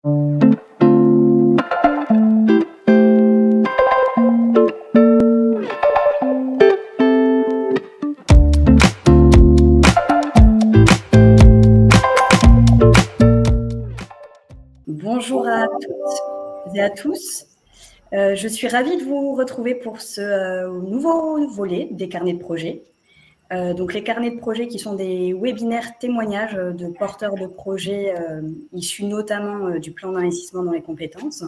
Bonjour à toutes et à tous. Je suis ravie de vous retrouver pour ce nouveau volet des carnets de projets. Donc les carnets de projets qui sont des webinaires témoignages de porteurs de projets issus notamment du plan d'investissement dans les compétences.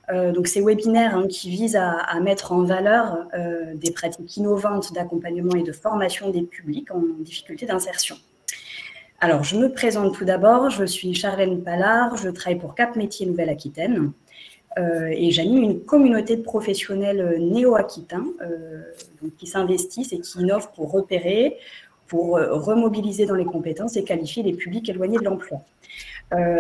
Donc ces webinaires qui visent à mettre en valeur des pratiques innovantes d'accompagnement et de formation des publics en difficulté d'insertion. Alors, je me présente tout d'abord, je suis Charlène Pallard, je travaille pour Cap Métiers Nouvelle-Aquitaine et j'anime une communauté de professionnels néo-aquitains qui s'investissent et qui innovent pour repérer, pour remobiliser dans les compétences et qualifier les publics éloignés de l'emploi.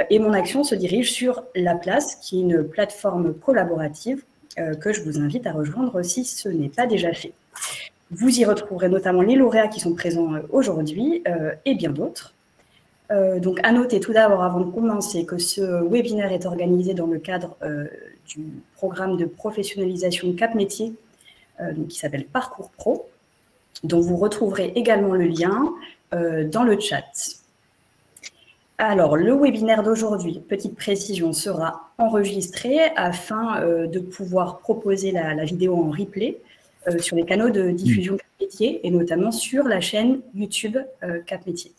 Et mon action se dirige sur La Place, qui est une plateforme collaborative que je vous invite à rejoindre si ce n'est pas déjà fait. Vous y retrouverez notamment les lauréats qui sont présents aujourd'hui et bien d'autres. Donc, à noter tout d'abord, avant de commencer, que ce webinaire est organisé dans le cadre du programme de professionnalisation Cap Métiers, qui s'appelle Parcours Pro, dont vous retrouverez également le lien dans le chat. Alors, le webinaire d'aujourd'hui, petite précision, sera enregistré afin de pouvoir proposer la vidéo en replay sur les canaux de diffusion Cap Métiers et notamment sur la chaîne YouTube Cap Métiers.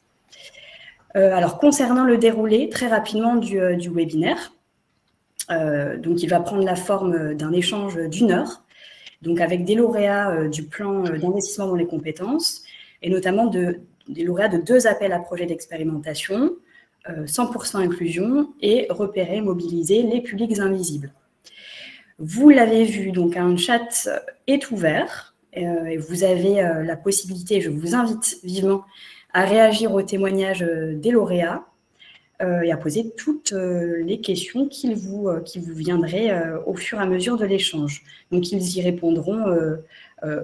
Alors, concernant le déroulé, très rapidement du webinaire, donc il va prendre la forme d'un échange d'1 heure, donc avec des lauréats du plan d'investissement dans les compétences, et notamment des lauréats de 2 appels à projets d'expérimentation, 100% inclusion et repérer, mobiliser les publics invisibles. Vous l'avez vu, donc un chat est ouvert, et vous avez la possibilité, je vous invite vivement, à réagir aux témoignages des lauréats et à poser toutes les questions qui vous viendraient au fur et à mesure de l'échange. Donc, ils y répondront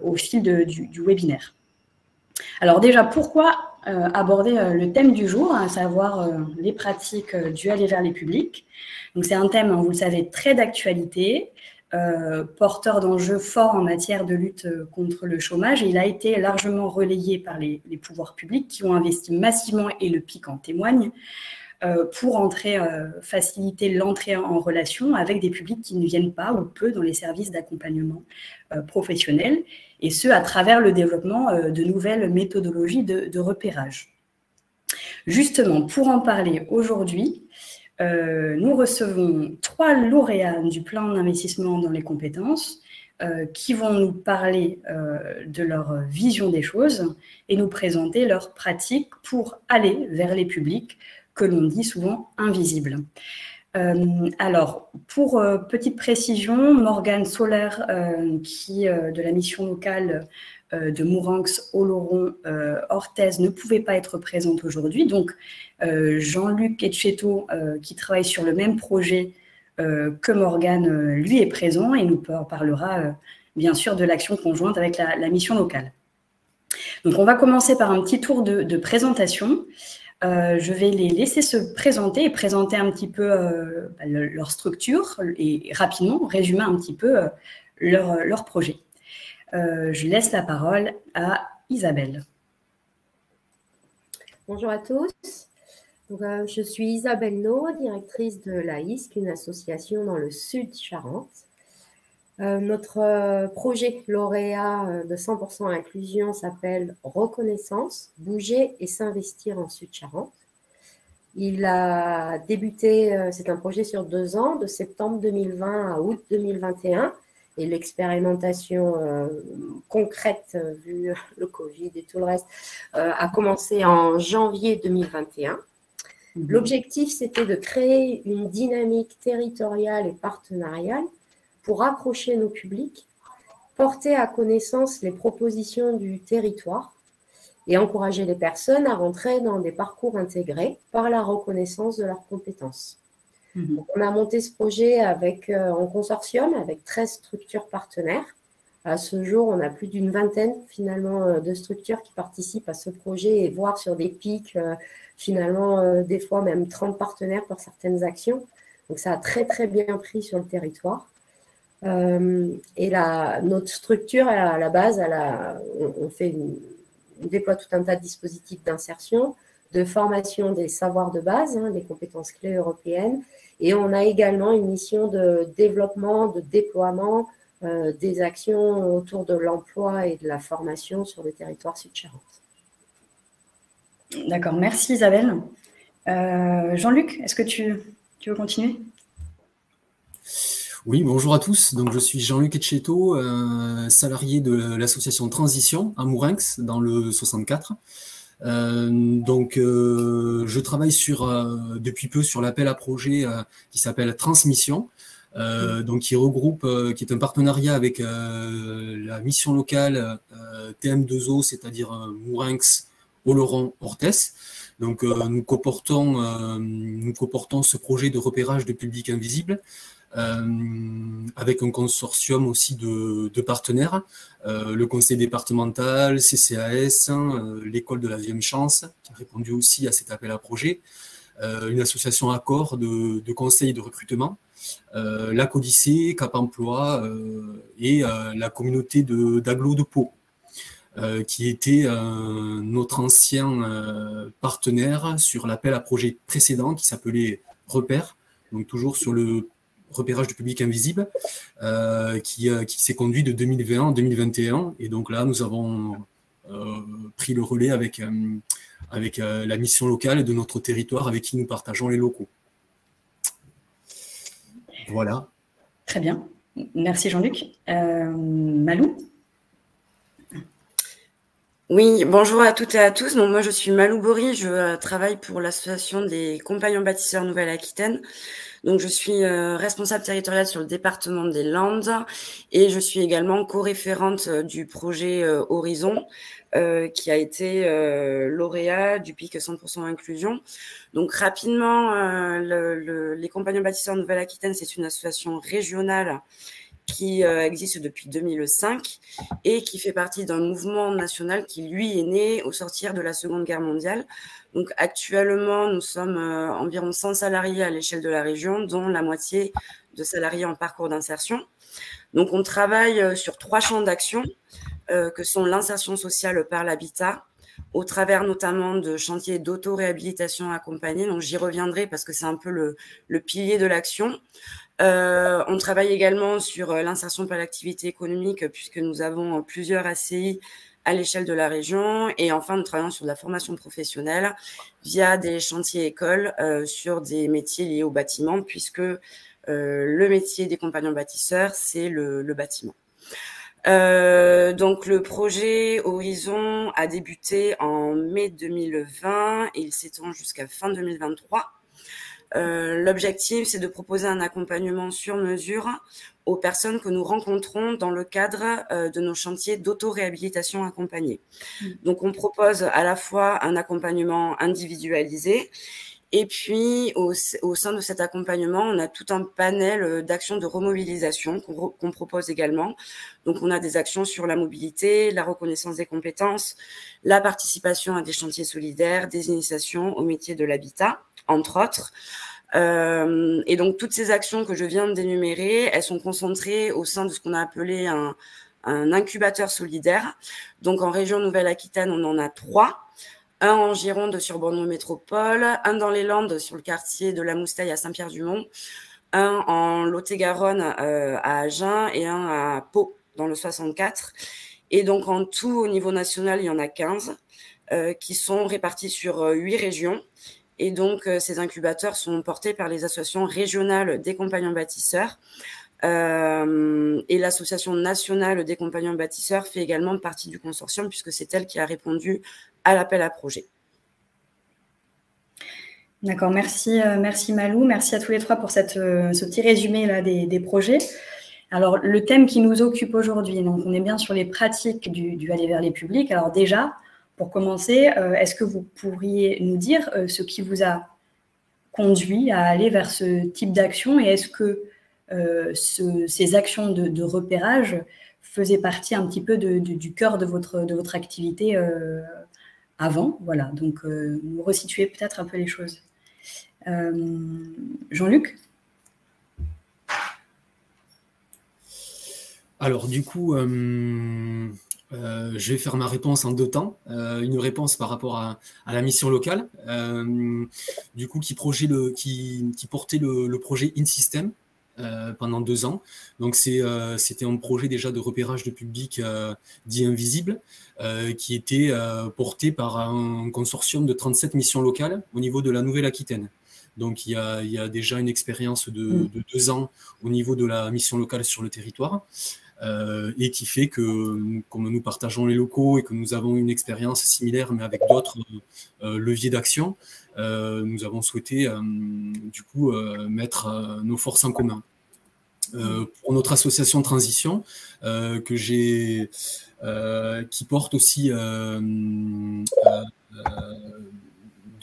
au fil du webinaire. Alors déjà, pourquoi aborder le thème du jour, à savoir les pratiques du aller vers les publics? Donc, c'est un thème, vous le savez, très d'actualité, porteur d'enjeux forts en matière de lutte contre le chômage. Et il a été largement relayé par les pouvoirs publics qui ont investi massivement, et le PIC en témoigne, pour faciliter l'entrée en relation avec des publics qui ne viennent pas ou peu dans les services d'accompagnement professionnel, et ce, à travers le développement de nouvelles méthodologies de repérage. Justement, pour en parler aujourd'hui, nous recevons 3 lauréats du plan d'investissement dans les compétences qui vont nous parler de leur vision des choses et nous présenter leurs pratiques pour aller vers les publics que l'on dit souvent invisibles. Alors, pour petite précision, Morgane Soler, qui de la mission locale de Mourenx, Oloron, Orthez, ne pouvait pas être présente aujourd'hui. Donc, Jean-Luc Etcheto, qui travaille sur le même projet que Morgane, lui est présent et nous parlera bien sûr de l'action conjointe avec la mission locale. Donc, on va commencer par un petit tour de présentation. Je vais les laisser se présenter et présenter un petit peu leur structure et rapidement résumer un petit peu leur projet. Je laisse la parole à Isabelle. Bonjour à tous. Donc, je suis Isabelle No, directrice de l'AISC, une association dans le sud Charente. Notre projet lauréat de 100% inclusion s'appelle Reconnaissance, bouger et s'investir en Sud-Charente. Il a débuté, c'est un projet sur 2 ans, de septembre 2020 à août 2021. Et l'expérimentation concrète, vu le Covid et tout le reste, a commencé en janvier 2021. L'objectif, c'était de créer une dynamique territoriale et partenariale pour accrocher nos publics, porter à connaissance les propositions du territoire et encourager les personnes à rentrer dans des parcours intégrés par la reconnaissance de leurs compétences. Donc, on a monté ce projet en consortium avec 13 structures partenaires. À ce jour, on a plus d'une vingtaine finalement de structures qui participent à ce projet et voire sur des pics, finalement des fois même 30 partenaires pour certaines actions. Donc, ça a très, très bien pris sur le territoire. Et notre structure, à la base, on déploie tout un tas de dispositifs d'insertion, de formation des savoirs de base, des compétences clés européennes. Et on a également une mission de développement, de déploiement des actions autour de l'emploi et de la formation sur le territoire Sud-Charente. D'accord, merci Isabelle. Jean-Luc, est-ce que tu veux continuer? Oui, bonjour à tous. Donc, je suis Jean-Luc Etcheto, salarié de l'association Transition à Mourinx, dans le 64. Je travaille depuis peu sur l'appel à projet qui s'appelle Transmission, qui regroupe, qui est un partenariat avec la mission locale TM2O, c'est-à-dire Mourinx, Oloron, Orthès. Donc, nous comportons ce projet de repérage de publics invisibles avec un consortium aussi de partenaires, le conseil départemental, CCAS, l'école de la Deuxième Chance, qui a répondu aussi à cet appel à projet, une association Accord de conseil et de recrutement, la Codicée, Cap Emploi et la communauté d'Agglo de Pau, qui était notre ancien partenaire sur l'appel à projet précédent qui s'appelait Repère, donc toujours sur le repérage du public invisible, qui s'est conduit de 2020 à 2021. Et donc là, nous avons pris le relais avec la mission locale de notre territoire avec qui nous partageons les locaux. Voilà. Très bien. Merci Jean-Luc. Malou? Oui, bonjour à toutes et à tous. Donc, moi, je suis Malou Bory, je travaille pour l'association des compagnons bâtisseurs Nouvelle-Aquitaine. Donc, je suis responsable territoriale sur le département des Landes et je suis également co-référente du projet Horizon qui a été lauréat du PIC 100% inclusion. Donc, rapidement, les compagnons bâtisseurs Nouvelle-Aquitaine, c'est une association régionale qui existe depuis 2005 et qui fait partie d'un mouvement national qui, lui, est né au sortir de la Seconde Guerre mondiale. Donc, actuellement, nous sommes environ 100 salariés à l'échelle de la région, dont la moitié de salariés en parcours d'insertion. Donc, on travaille sur 3 champs d'action, que sont l'insertion sociale par l'habitat, au travers notamment de chantiers d'auto-réhabilitation accompagnés. Donc, j'y reviendrai parce que c'est un peu le pilier de l'action. On travaille également sur l'insertion par l'activité économique puisque nous avons plusieurs ACI à l'échelle de la région. Et enfin, nous travaillons sur de la formation professionnelle via des chantiers écoles sur des métiers liés au bâtiment puisque le métier des compagnons bâtisseurs, c'est le bâtiment. Donc, le projet Horizon a débuté en mai 2020 et il s'étend jusqu'à fin 2023. L'objectif, c'est de proposer un accompagnement sur mesure aux personnes que nous rencontrons dans le cadre de nos chantiers d'auto-réhabilitation accompagnée. Donc, on propose à la fois un accompagnement individualisé et puis, au sein de cet accompagnement, on a tout un panel d'actions de remobilisation qu'on propose également. Donc, on a des actions sur la mobilité, la reconnaissance des compétences, la participation à des chantiers solidaires, des initiations au métier de l'habitat, entre autres. Et donc, toutes ces actions que je viens d'énumérer, elles sont concentrées au sein de ce qu'on a appelé un incubateur solidaire. Donc, en région Nouvelle-Aquitaine, on en a 3. Un en Gironde sur Bordeaux Métropole, un dans les Landes sur le quartier de la Moustaille à Saint-Pierre-du-Mont, un en Lot-et-Garonne à Agen et un à Pau dans le 64. Et donc, en tout, au niveau national, il y en a 15 qui sont répartis sur 8 régions. Et donc, ces incubateurs sont portés par les associations régionales des compagnons bâtisseurs. Et l'association nationale des compagnons bâtisseurs fait également partie du consortium puisque c'est elle qui a répondu à l'appel à projet. D'accord, merci Malou, merci à tous les 3 pour ce petit résumé là, des projets. Alors, le thème qui nous occupe aujourd'hui, donc on est bien sur les pratiques du aller vers les publics. Alors déjà, pour commencer, est-ce que vous pourriez nous dire ce qui vous a conduit à aller vers ce type d'action et est-ce que ces actions de repérage faisaient partie un petit peu du cœur de votre activité avant? Voilà, donc vous resituez peut-être un peu les choses. Jean-Luc? Alors, du coup, je vais faire ma réponse en deux temps. Une réponse par rapport à la mission locale, du coup, qui portait le projet InSystem pendant 2 ans. Donc, c'était un projet déjà de repérage de public dit invisible, qui était porté par un consortium de 37 missions locales au niveau de la Nouvelle-Aquitaine. Donc, il y a déjà une expérience de 2 ans au niveau de la mission locale sur le territoire. Et qui fait que, comme nous partageons les locaux et que nous avons une expérience similaire, mais avec d'autres leviers d'action, nous avons souhaité du coup mettre nos forces en commun. Pour notre association Transition, qui porte aussi de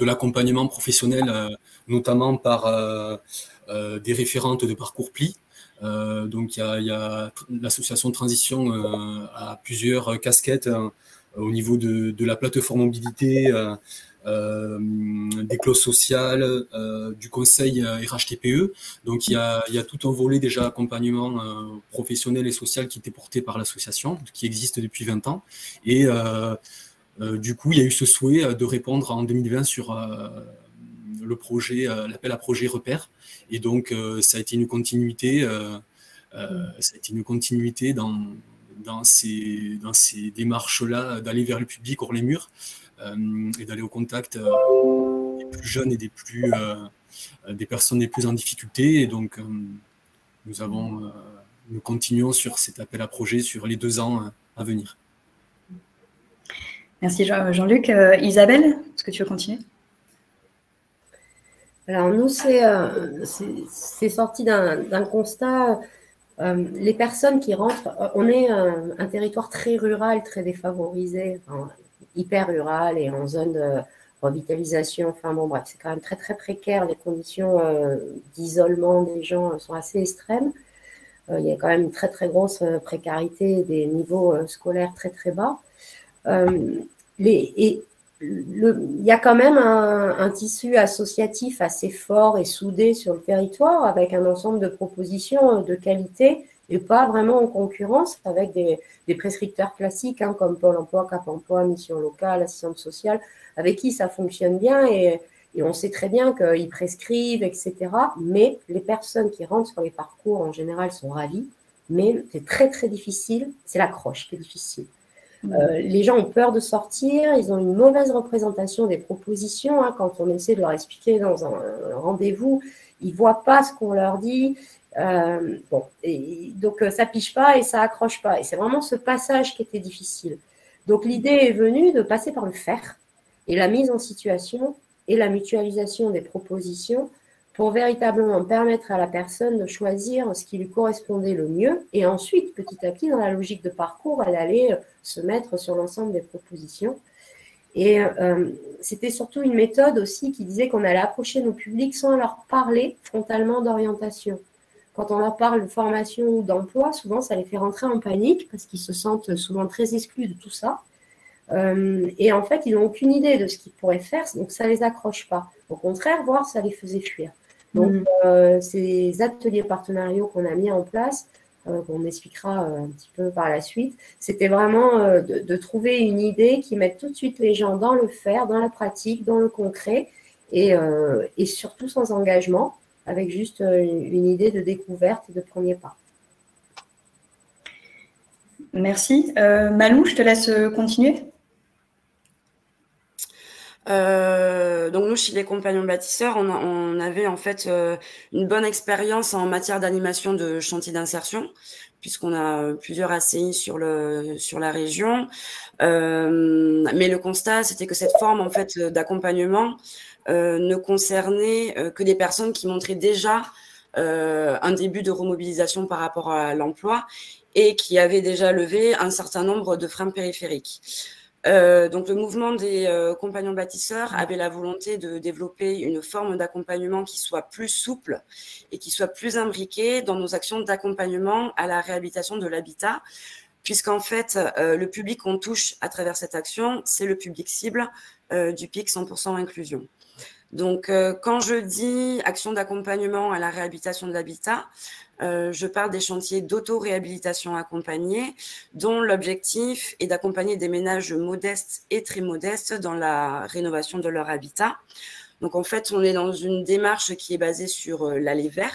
l'accompagnement professionnel, notamment par des référentes de parcours PLI. Donc, il y a l'association Transition a plusieurs casquettes au niveau de la plateforme mobilité, des clauses sociales, du conseil RHTPE. Donc, il y a tout un volet déjà accompagnement professionnel et social qui était porté par l'association, qui existe depuis 20 ans. Et du coup, il y a eu ce souhait de répondre en 2020 sur le projet, l'appel à projet Repère. Et donc, ça a été une continuité, dans ces démarches-là, d'aller vers le public hors les murs et d'aller au contact des plus jeunes et des personnes les plus en difficulté. Et donc, nous continuons sur cet appel à projet sur les 2 ans à venir. Merci Jean-Luc. Isabelle, est-ce que tu veux continuer? Alors nous, c'est sorti d'un constat. Les personnes qui rentrent, on est un territoire très rural, très défavorisé, enfin, hyper rural et en zone de revitalisation. Enfin bon, bref, c'est quand même très très précaire. Les conditions d'isolement des gens sont assez extrêmes. Il y a quand même une très très grosse précarité, des niveaux scolaires très très bas. Il y a quand même un tissu associatif assez fort et soudé sur le territoire avec un ensemble de propositions de qualité et pas vraiment en concurrence avec des prescripteurs classiques comme Pôle emploi, Cap emploi, mission locale, assistante sociale, avec qui ça fonctionne bien et on sait très bien qu'ils prescrivent, etc. Mais les personnes qui rentrent sur les parcours en général sont ravies, mais c'est très très difficile, c'est l'accroche qui est difficile. Les gens ont peur de sortir, ils ont une mauvaise représentation des propositions. Quand on essaie de leur expliquer dans un rendez-vous, ils ne voient pas ce qu'on leur dit. Donc, ça ne piche pas et ça accroche pas. Et c'est vraiment ce passage qui était difficile. Donc, l'idée est venue de passer par le faire et la mise en situation et la mutualisation des propositions pour véritablement permettre à la personne de choisir ce qui lui correspondait le mieux. Et ensuite, petit à petit, dans la logique de parcours, elle allait se mettre sur l'ensemble des propositions. Et c'était surtout une méthode aussi qui disait qu'on allait approcher nos publics sans leur parler frontalement d'orientation. Quand on leur parle de formation ou d'emploi, souvent, ça les fait rentrer en panique parce qu'ils se sentent souvent très exclus de tout ça. Et en fait, ils n'ont aucune idée de ce qu'ils pourraient faire, donc ça ne les accroche pas. Au contraire, voire ça les faisait fuir. Donc, ces ateliers partenariaux qu'on a mis en place, qu'on expliquera un petit peu par la suite, c'était vraiment de trouver une idée qui mette tout de suite les gens dans le faire, dans la pratique, dans le concret, et surtout sans engagement, avec juste une idée de découverte et de premier pas. Merci. Malou, je te laisse continuer. Donc nous, chez les Compagnons Bâtisseurs, on avait en fait une bonne expérience en matière d'animation de chantier d'insertion, puisqu'on a plusieurs ACI sur la région. Mais le constat, c'était que cette forme en fait d'accompagnement ne concernait que des personnes qui montraient déjà un début de remobilisation par rapport à l'emploi et qui avaient déjà levé un certain nombre de freins périphériques. Donc le mouvement des Compagnons Bâtisseurs avait la volonté de développer une forme d'accompagnement qui soit plus souple et qui soit plus imbriquée dans nos actions d'accompagnement à la réhabilitation de l'habitat, puisqu'en fait le public qu'on touche à travers cette action, c'est le public cible du PIC 100% inclusion. Donc, quand je dis action d'accompagnement à la réhabilitation de l'habitat, je parle des chantiers d'auto-réhabilitation accompagnés, dont l'objectif est d'accompagner des ménages modestes et très modestes dans la rénovation de leur habitat. Donc, en fait, on est dans une démarche qui est basée sur l'aller vers,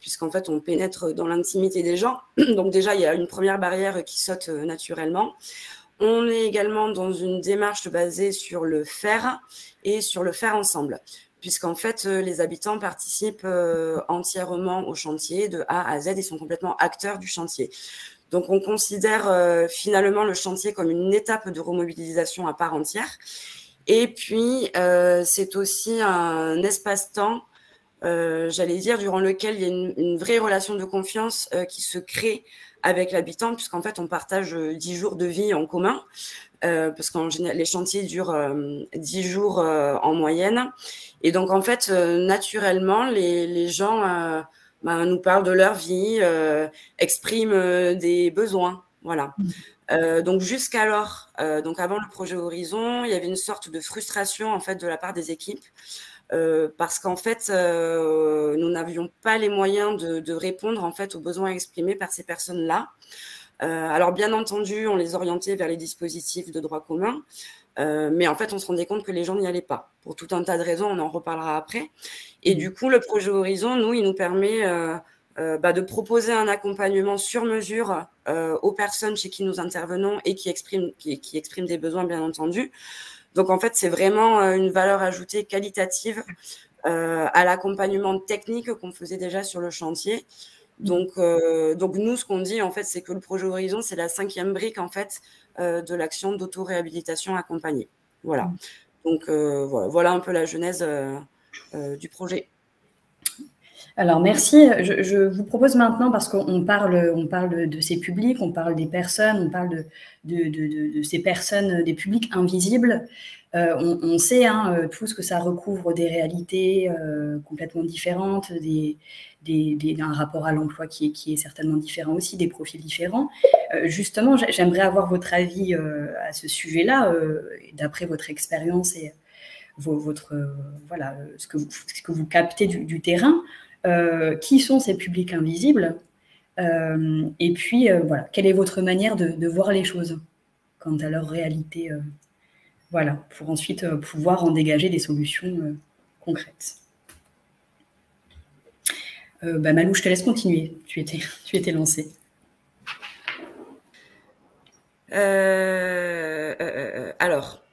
puisqu'en fait, on pénètre dans l'intimité des gens. Donc, déjà, il y a une première barrière qui saute naturellement. On est également dans une démarche basée sur le faire et sur le faire ensemble, puisqu'en fait, les habitants participent entièrement au chantier de A à Z et sont complètement acteurs du chantier. Donc, on considère finalement le chantier comme une étape de remobilisation à part entière. Et puis, c'est aussi un espace-temps, j'allais dire, durant lequel il y a une vraie relation de confiance qui se crée avec l'habitant, puisqu'en fait, on partage 10 jours de vie en commun, parce qu'en général, les chantiers durent 10 jours en moyenne. Et donc, en fait, naturellement, les gens nous parlent de leur vie, expriment des besoins. Voilà. Donc, jusqu'alors, donc avant le projet Horizon, il y avait une sorte de frustration, en fait, de la part des équipes. Parce qu'en fait, nous n'avions pas les moyens de répondre en fait aux besoins exprimés par ces personnes-là. Alors, bien entendu, on les orientait vers les dispositifs de droit commun, mais en fait, on se rendait compte que les gens n'y allaient pas. Pour tout un tas de raisons, on en reparlera après. Et du coup, le projet Horizon, nous, il nous permet de proposer un accompagnement sur mesure aux personnes chez qui nous intervenons et qui expriment des besoins, bien entendu. Donc, en fait, c'est vraiment une valeur ajoutée qualitative à l'accompagnement technique qu'on faisait déjà sur le chantier. Donc nous, ce qu'on dit, en fait, c'est que le projet Horizon, c'est la 5e brique, en fait, de l'action d'auto-réhabilitation accompagnée. Voilà. Donc, voilà un peu la genèse du projet. Alors, merci. Je vous propose maintenant, parce qu'on parle de ces publics, on parle des personnes, on parle de ces personnes, des publics invisibles. On sait tout ce que ça recouvre des réalités complètement différentes, d'un rapport à l'emploi qui est certainement différent aussi, des profils différents. Justement, j'aimerais avoir votre avis à ce sujet-là, d'après votre expérience et ce que vous captez du terrain. Qui sont ces publics invisibles et puis, quelle est votre manière de voir les choses quant à leur réalité, pour ensuite pouvoir en dégager des solutions concrètes. Malou, je te laisse continuer. Tu étais lancée. Alors,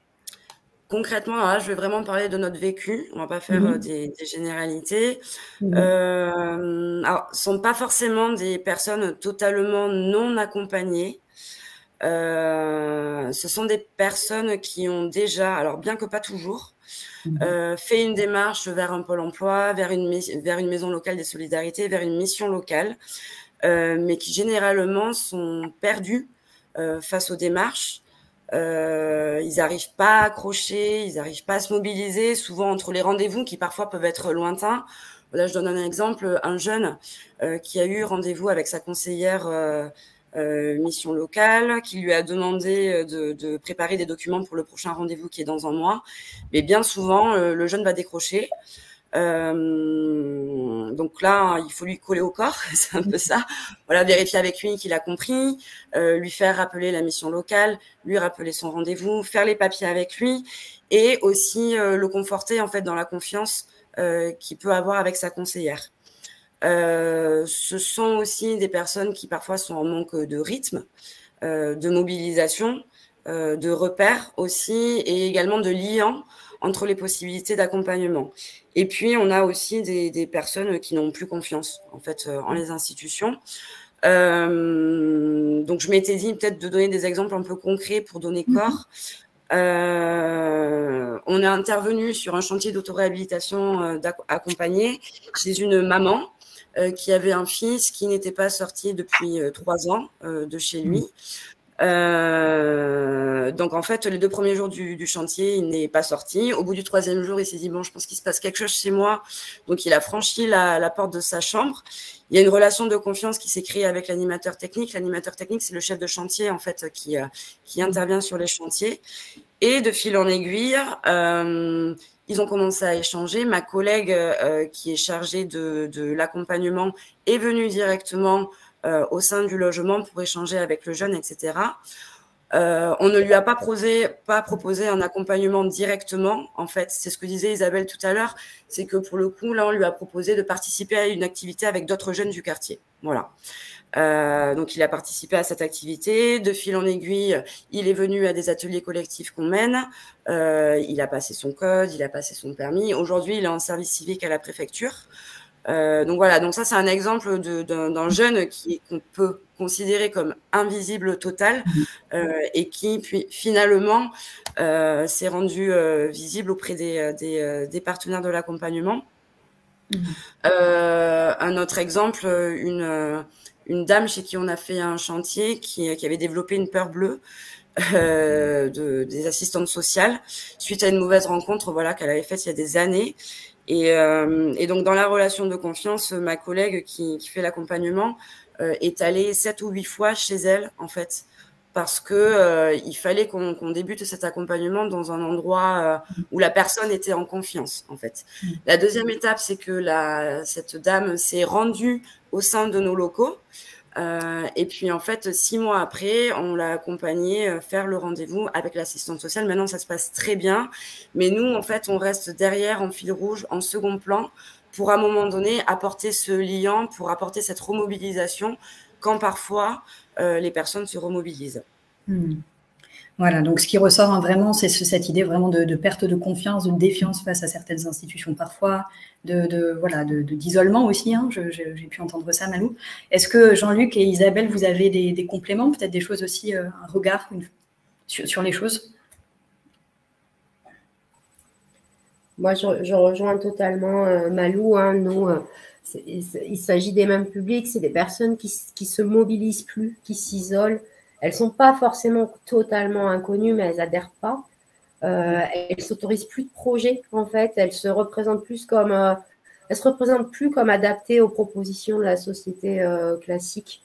concrètement, là, je vais vraiment parler de notre vécu. On va pas faire des généralités. Alors, ce sont pas forcément des personnes totalement non accompagnées. Ce sont des personnes qui ont déjà, alors bien que pas toujours, fait une démarche vers un pôle emploi, vers une maison locale des solidarités, vers une mission locale, mais qui généralement sont perdus face aux démarches. Ils n'arrivent pas à accrocher, ils n'arrivent pas à se mobiliser, souvent entre les rendez-vous qui parfois peuvent être lointains. Là, je donne un exemple, un jeune qui a eu rendez-vous avec sa conseillère mission locale, qui lui a demandé de préparer des documents pour le prochain rendez-vous qui est dans un mois. Mais bien souvent, le jeune va décrocher. Donc là, il faut lui coller au corps, c'est un peu ça. Voilà, vérifier avec lui qu'il a compris, lui faire rappeler la mission locale, lui rappeler son rendez-vous, faire les papiers avec lui et aussi le conforter en fait dans la confiance qu'il peut avoir avec sa conseillère. Ce sont aussi des personnes qui parfois sont en manque de rythme, de mobilisation, de repères aussi et également de liens entre les possibilités d'accompagnement. Et puis, on a aussi des personnes qui n'ont plus confiance en fait en les institutions. Donc, je m'étais dit peut-être de donner des exemples un peu concrets pour donner corps. On est intervenu sur un chantier d'autoréhabilitation accompagné chez une maman qui avait un fils qui n'était pas sorti depuis 3 ans de chez lui. Donc en fait, les 2 premiers jours du chantier, il n'est pas sorti. Au bout du 3e jour, il s'est dit bon, je pense qu'il se passe quelque chose chez moi. Donc il a franchi la porte de sa chambre. Il y a une relation de confiance qui s'est créée avec l'animateur technique. L'animateur technique, c'est le chef de chantier en fait qui intervient sur les chantiers. Et de fil en aiguille, Ils ont commencé à échanger. Ma collègue qui est chargée de l'accompagnement est venue directement au sein du logement pour échanger avec le jeune, etc. On ne lui a pas proposé un accompagnement directement, en fait. C'est ce que disait Isabelle tout à l'heure, c'est que pour le coup, là, on lui a proposé de participer à une activité avec d'autres jeunes du quartier. Voilà. Donc, il a participé à cette activité. De fil en aiguille, il est venu à des ateliers collectifs qu'on mène. Il a passé son code, il a passé son permis. Aujourd'hui, il est en service civique à la préfecture. Donc voilà, donc ça c'est un exemple d'un jeune qu'on peut considérer comme invisible total et qui puis finalement s'est rendu visible auprès des partenaires de l'accompagnement. Un autre exemple, une dame chez qui on a fait un chantier qui avait développé une peur bleue des assistantes sociales suite à une mauvaise rencontre qu'elle avait faite il y a des années. Et donc, dans la relation de confiance, ma collègue qui fait l'accompagnement est allée 7 ou 8 fois chez elle, en fait, parce que il fallait qu'on débute cet accompagnement dans un endroit où la personne était en confiance, en fait. La deuxième étape, c'est que cette dame s'est rendue au sein de nos locaux. Et puis, en fait, 6 mois après, on l'a accompagnée faire le rendez-vous avec l'assistante sociale. Maintenant, ça se passe très bien. Mais nous, en fait, on reste derrière en fil rouge, en second plan, pour à un moment donné apporter ce lien, pour apporter cette remobilisation quand parfois les personnes se remobilisent. Voilà, donc ce qui ressort vraiment, c'est cette idée vraiment de perte de confiance, de défiance face à certaines institutions parfois, d'isolement aussi, hein, j'ai pu entendre ça, Malou. Est-ce que Jean-Luc et Isabelle, vous avez des compléments, peut-être des choses aussi, un regard sur les choses? Moi, je rejoins totalement Malou. Hein, nous, il s'agit des mêmes publics, c'est des personnes qui se mobilisent plus, qui s'isolent. Elles ne sont pas forcément totalement inconnues, mais elles n'adhèrent pas. Elles ne s'autorisent plus de projets, en fait. Elles se représentent plus comme adaptées aux propositions de la société classique.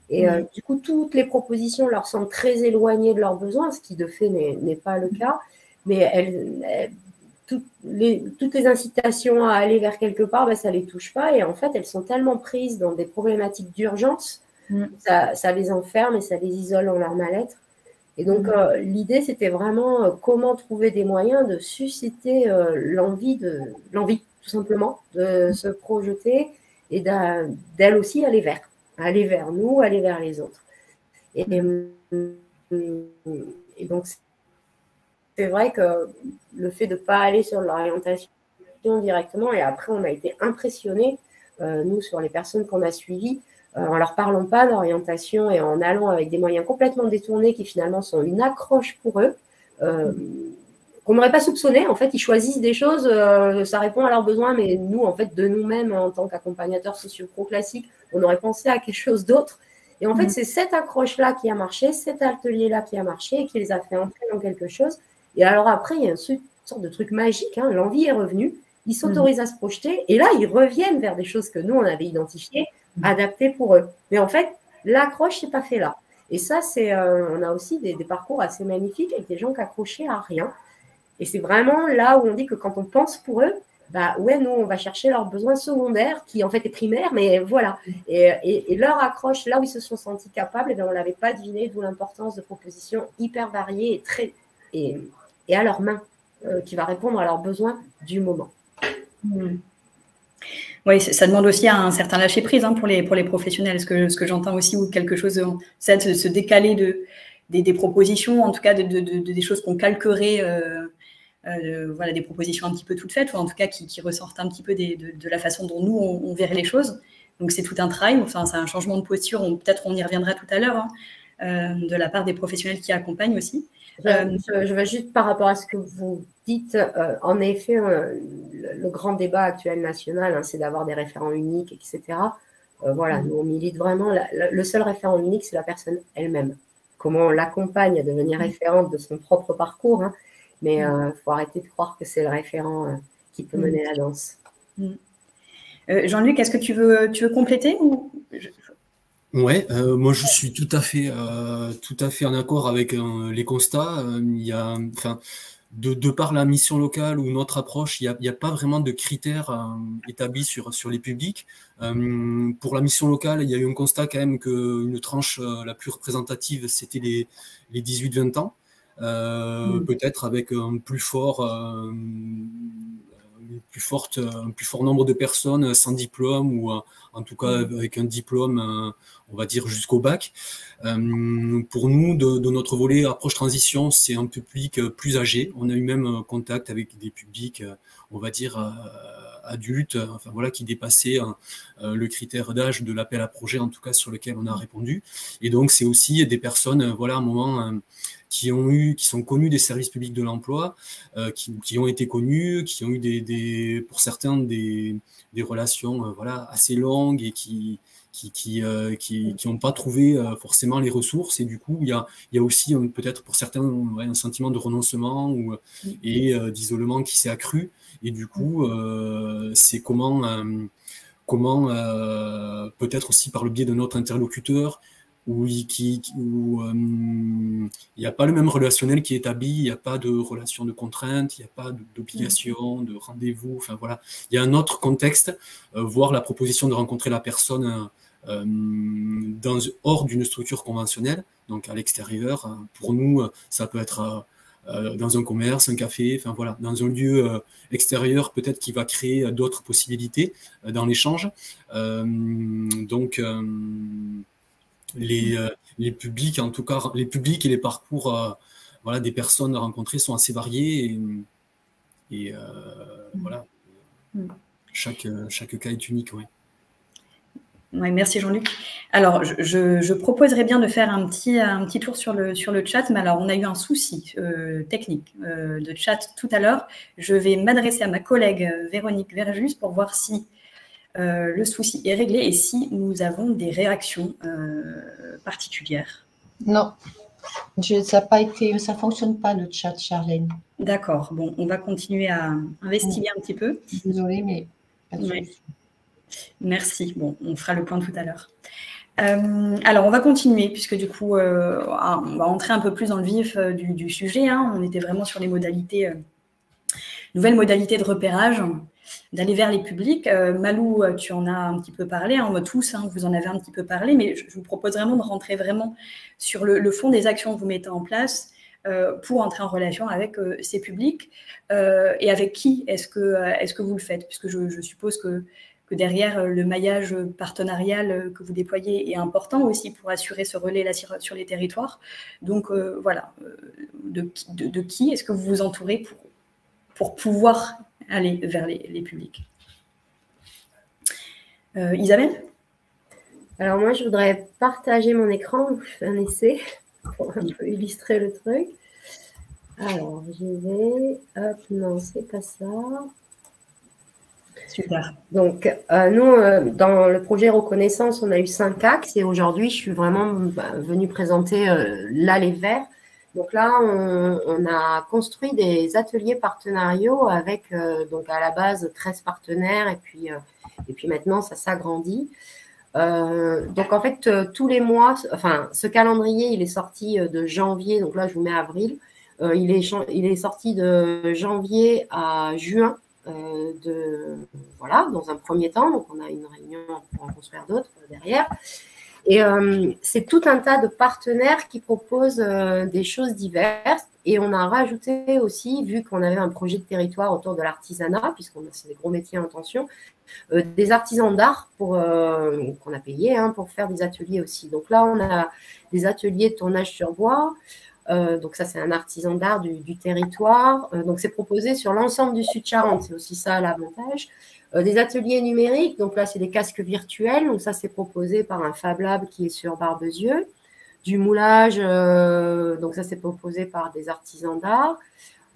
Et du coup, toutes les propositions leur semblent très éloignées de leurs besoins, ce qui de fait n'est pas le cas. Mais toutes les incitations à aller vers quelque part, ça ne les touche pas. Et en fait, elles sont tellement prises dans des problématiques d'urgence, ça les enferme et ça les isole dans leur mal-être. Et donc, l'idée, c'était vraiment comment trouver des moyens de susciter l'envie, tout simplement, de se projeter et d'elle aussi aller vers nous, aller vers les autres. Et donc, c'est vrai que le fait de ne pas aller sur l'orientation directement, et après, on a été impressionnés, nous, sur les personnes qu'on a suivies, en leur parlant pas d'orientation et en allant avec des moyens complètement détournés qui finalement sont une accroche pour eux, qu'on n'aurait pas soupçonné. En fait, ils choisissent des choses, ça répond à leurs besoins, mais nous, en fait, de nous-mêmes, en tant qu'accompagnateurs socio-pro classiques, on aurait pensé à quelque chose d'autre. Et en fait, c'est cette accroche-là qui a marché, cet atelier-là qui a marché et qui les a fait entrer dans quelque chose. Et alors après, il y a une sorte de truc magique, hein, l'envie est revenue, ils s'autorisent à se projeter, et là, ils reviennent vers des choses que nous, on avait identifiées, adaptées pour eux. Mais en fait, l'accroche, c'est pas fait là. Et ça, on a aussi des parcours assez magnifiques avec des gens qui accrochaient à rien. Et c'est vraiment là où on dit que quand on pense pour eux, nous, on va chercher leurs besoins secondaires, qui en fait est primaire, mais voilà. Et leur accroche, là où ils se sont sentis capables, on ne l'avait pas deviné, d'où l'importance de propositions hyper variées et à leurs mains, qui va répondre à leurs besoins du moment. Oui, ça demande aussi un certain lâcher-prise pour les professionnels, ce que j'entends aussi, ou quelque chose, c'est de se décaler des propositions, en tout cas des choses qu'on calquerait, des propositions un petit peu toutes faites, ou en tout cas qui ressortent un petit peu de la façon dont nous, on verrait les choses. Donc, c'est tout un travail, enfin, c'est un changement de posture, peut-être on y reviendra tout à l'heure, de la part des professionnels qui accompagnent aussi. Je vais juste par rapport à ce que vous dites, en effet, le grand débat actuel national, c'est d'avoir des référents uniques, etc. Nous, on milite vraiment. Le seul référent unique, c'est la personne elle-même. Comment on l'accompagne à devenir référente de son propre parcours, mais il faut arrêter de croire que c'est le référent qui peut mener la danse. Jean-Luc, est-ce que tu veux compléter ou... Ouais, moi je suis tout à fait en accord avec les constats. de par la mission locale ou notre approche, il n'y a pas vraiment de critères établis sur les publics. Pour la mission locale, il y a eu un constat quand même qu'une tranche la plus représentative, c'était les 18-20 ans. Peut-être avec un plus fort nombre de personnes sans diplôme ou en tout cas avec un diplôme, on va dire jusqu'au bac. Pour nous, de notre volet approche transition, c'est un public plus âgé. On a eu même contact avec des publics, on va dire adultes, enfin voilà, qui dépassaient le critère d'âge de l'appel à projet, en tout cas sur lequel on a répondu. Et donc c'est aussi des personnes, voilà, à un moment qui sont connus des services publics de l'emploi, qui ont été connus, qui ont eu pour certains des relations voilà, assez longues et qui n'ont pas trouvé forcément les ressources. Et du coup, il y a aussi peut-être pour certains un sentiment de renoncement et d'isolement qui s'est accru. Et du coup, c'est comment peut-être aussi par le biais de notre interlocuteur, où il n'y a pas le même relationnel qui est établi, il n'y a pas de relation de contrainte, il n'y a pas d'obligation, de rendez-vous, enfin voilà. Il y a un autre contexte, voire la proposition de rencontrer la personne hors d'une structure conventionnelle, donc à l'extérieur. Pour nous, ça peut être dans un commerce, un café, enfin voilà, dans un lieu extérieur peut-être qui va créer d'autres possibilités dans l'échange. Donc les publics, en tout cas, les publics et les parcours voilà, des personnes rencontrées sont assez variés et voilà, chaque cas est unique, oui. Ouais, merci Jean-Luc. Alors, je proposerais bien de faire un petit tour sur le chat, mais alors on a eu un souci technique de chat tout à l'heure. Je vais m'adresser à ma collègue Véronique Verjus pour voir si le souci est réglé et si nous avons des réactions particulières. Non, ça ne fonctionne pas le chat, Charlène. D'accord, bon, on va continuer à investiguer un petit peu. Désolée, mais pas de solution. Merci, bon, on fera le point tout à l'heure. Alors, on va continuer, puisque du coup, on va entrer un peu plus dans le vif du sujet. Hein. On était vraiment sur les modalités, nouvelles modalités de repérage, d'aller vers les publics. Malou, tu en as un petit peu parlé, hein, tous, hein, vous en avez un petit peu parlé, mais je vous propose vraiment de rentrer vraiment sur le fond des actions que vous mettez en place pour entrer en relation avec ces publics et avec qui est-ce que vous le faites, puisque je suppose que derrière, le maillage partenarial que vous déployez est important aussi pour assurer ce relais là sur les territoires. Donc, voilà, de qui est-ce que vous vous entourez pour pouvoir aller vers les publics. Isabelle ? Alors, moi, je voudrais partager mon écran, je fais un essai pour un peu illustrer le truc. Alors, j'y vais. Hop, non, c'est pas ça. Super. Donc, nous, dans le projet Reconnaissance, on a eu 5 axes et aujourd'hui, je suis vraiment venue présenter l'Aller Vers. Donc là, on a construit des ateliers partenariaux avec, donc à la base, 13 partenaires et puis maintenant, ça s'agrandit. Donc, en fait, tous les mois, enfin, ce calendrier, il est sorti de janvier, donc là, je vous mets avril. Il est sorti de janvier à juin. Voilà, dans un premier temps, donc on a une réunion pour en construire d'autres derrière. Et c'est tout un tas de partenaires qui proposent des choses diverses. Et on a rajouté aussi, vu qu'on avait un projet de territoire autour de l'artisanat, c'est des gros métiers en tension, des artisans d'art qu'on a payés pour faire des ateliers aussi. Donc là, on a des ateliers de tournage sur bois. Donc ça, c'est un artisan d'art du territoire. Donc c'est proposé sur l'ensemble du Sud-Charente. C'est aussi ça l'avantage. Des ateliers numériques. Donc là, c'est des casques virtuels. Donc ça, c'est proposé par un Fab Lab qui est sur Barbezieux. Du moulage. Donc ça, c'est proposé par des artisans d'art.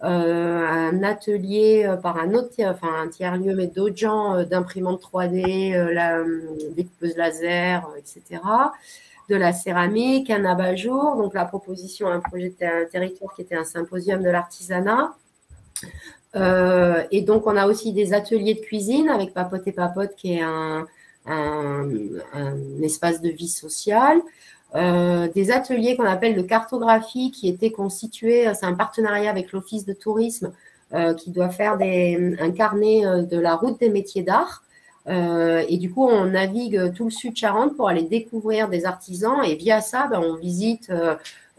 Un atelier par un tiers-lieu, mais d'autres gens d'imprimantes 3D, découpeuses laser, etc. De la céramique, un abat-jour, donc la proposition, un projet de territoire qui était un symposium de l'artisanat. Et donc, on a aussi des ateliers de cuisine avec Papote et Papote, qui est un espace de vie sociale. des ateliers qu'on appelle de cartographie qui étaient constitués, c'est un partenariat avec l'Office de tourisme qui doit faire un carnet de la route des métiers d'art. Et du coup, on navigue tout le sud Charente pour aller découvrir des artisans et via ça, on visite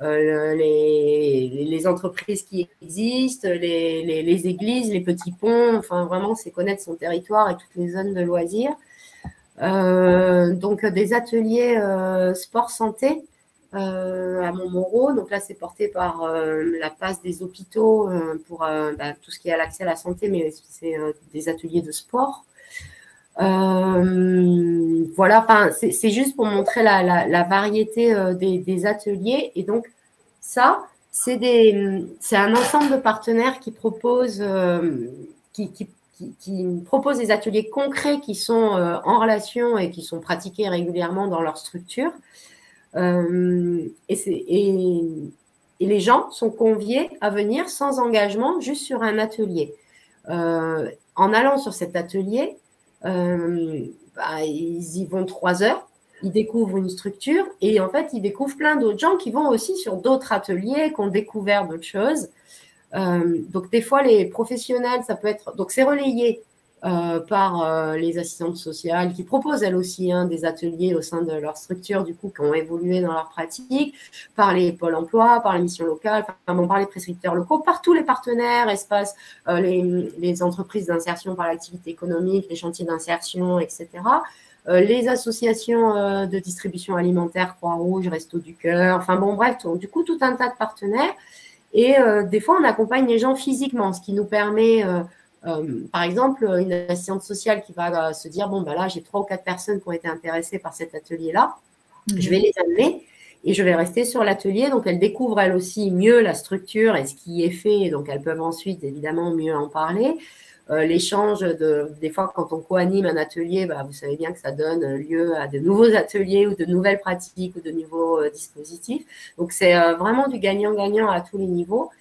les entreprises qui existent, les églises, les petits ponts. Enfin, vraiment, c'est connaître son territoire et toutes les zones de loisirs. Donc, des ateliers sport-santé à Montmoreau. Donc là, c'est porté par la passe des hôpitaux pour tout ce qui est à l'accès à la santé, mais c'est des ateliers de sport. Voilà, enfin, c'est juste pour montrer la variété des ateliers. Et donc, ça, c'est un ensemble de partenaires qui proposent, qui proposent des ateliers concrets qui sont en relation et qui sont pratiqués régulièrement dans leur structure. Et les gens sont conviés à venir sans engagement, juste sur un atelier. En allant sur cet atelier, ils y vont 3 heures, ils découvrent une structure et en fait, ils découvrent plein d'autres gens qui vont aussi sur d'autres ateliers, qui ont découvert d'autres choses. Donc, des fois, les professionnels, ça peut être… Donc, c'est relayé par les assistantes sociales qui proposent elles aussi des ateliers au sein de leur structure, du coup, qui ont évolué dans leur pratique, par les pôles emploi, par les missions locales, par les prescripteurs locaux, par tous les partenaires, espaces, les entreprises d'insertion par l'activité économique, les chantiers d'insertion, etc. Les associations de distribution alimentaire, Croix-Rouge, Restos du Cœur, enfin bon, bref, du coup, tout un tas de partenaires. Et des fois, on accompagne les gens physiquement, ce qui nous permet… par exemple, une assistante sociale qui va se dire, bon, là, j'ai 3 ou 4 personnes qui ont été intéressées par cet atelier-là, je vais les amener et je vais rester sur l'atelier. Donc, elles découvrent, elles aussi, mieux la structure et ce qui est fait. Donc, elles peuvent ensuite, évidemment, mieux en parler. L'échange, des fois, quand on co-anime un atelier, vous savez bien que ça donne lieu à de nouveaux ateliers ou de nouvelles pratiques ou de nouveaux dispositifs. Donc, c'est vraiment du gagnant-gagnant à tous les niveaux.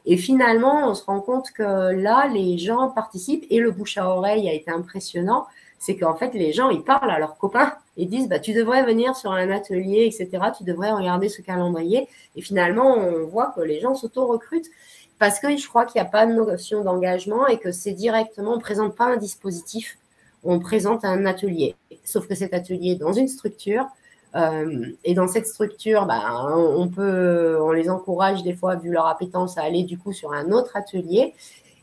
Et finalement, on se rend compte que là, les gens participent et le bouche à oreille a été impressionnant. C'est qu'en fait, les gens, ils parlent à leurs copains et disent tu devrais venir sur un atelier, etc. Tu devrais regarder ce calendrier. Et finalement, on voit que les gens s'auto-recrutent parce que je crois qu'il n'y a pas de notion d'engagement et que c'est directement, on ne présente pas un dispositif, on présente un atelier. Sauf que cet atelier est dans une structure. Et dans cette structure, on les encourage des fois, vu leur appétence, à aller du coup sur un autre atelier.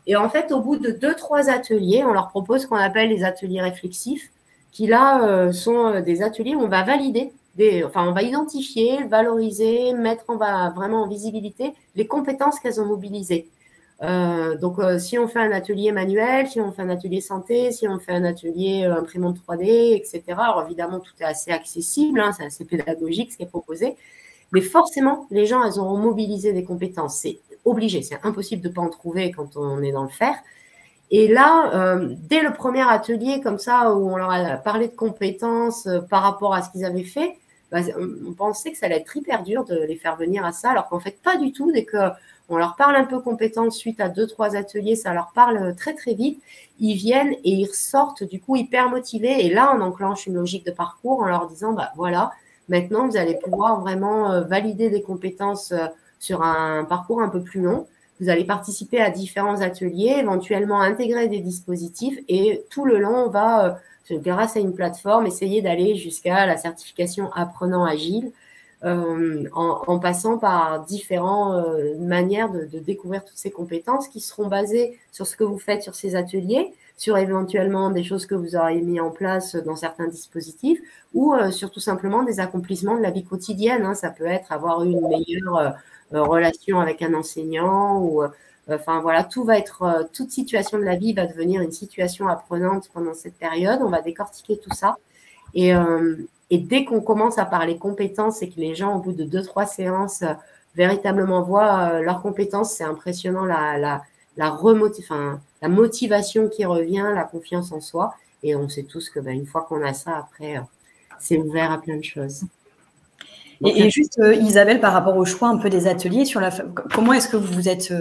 Et en fait, au bout de 2-3 ateliers, on leur propose ce qu'on appelle les ateliers réflexifs, qui là sont des ateliers où on va valider, on va identifier, valoriser, mettre vraiment en visibilité les compétences qu'elles ont mobilisées. Donc, si on fait un atelier manuel, si on fait un atelier santé, si on fait un atelier imprimante 3D, etc. Alors, évidemment, tout est assez accessible, c'est assez pédagogique ce qui est proposé. Mais forcément, les gens, elles auront mobilisé des compétences. C'est obligé, c'est impossible de ne pas en trouver quand on est dans le faire. Et là, dès le premier atelier comme ça, où on leur a parlé de compétences par rapport à ce qu'ils avaient fait, on pensait que ça allait être hyper dur de les faire venir à ça, alors qu'en fait, pas du tout. Dès qu'on leur parle un peu compétences suite à 2-3 ateliers, ça leur parle très, très vite. Ils viennent et ils ressortent du coup hyper motivés. Et là, on enclenche une logique de parcours en leur disant, voilà, maintenant, vous allez pouvoir vraiment valider des compétences sur un parcours un peu plus long. Vous allez participer à différents ateliers, éventuellement intégrer des dispositifs et tout le long, on va, grâce à une plateforme, essayer d'aller jusqu'à la certification apprenant agile en passant par différentes manières de découvrir toutes ces compétences qui seront basées sur ce que vous faites sur ces ateliers, sur éventuellement des choses que vous aurez mis en place dans certains dispositifs ou sur tout simplement des accomplissements de la vie quotidienne. Ça peut être avoir une meilleure relation avec un enseignant ou voilà, toute situation de la vie va devenir une situation apprenante pendant cette période. On va décortiquer tout ça et dès qu'on commence à parler compétences et que les gens au bout de 2-3 séances véritablement voient leurs compétences, c'est impressionnant la motivation qui revient, la confiance en soi et on sait tous que une fois qu'on a ça après c'est ouvert à plein de choses. Et juste, Isabelle, par rapport au choix un peu des ateliers, comment est-ce que vous êtes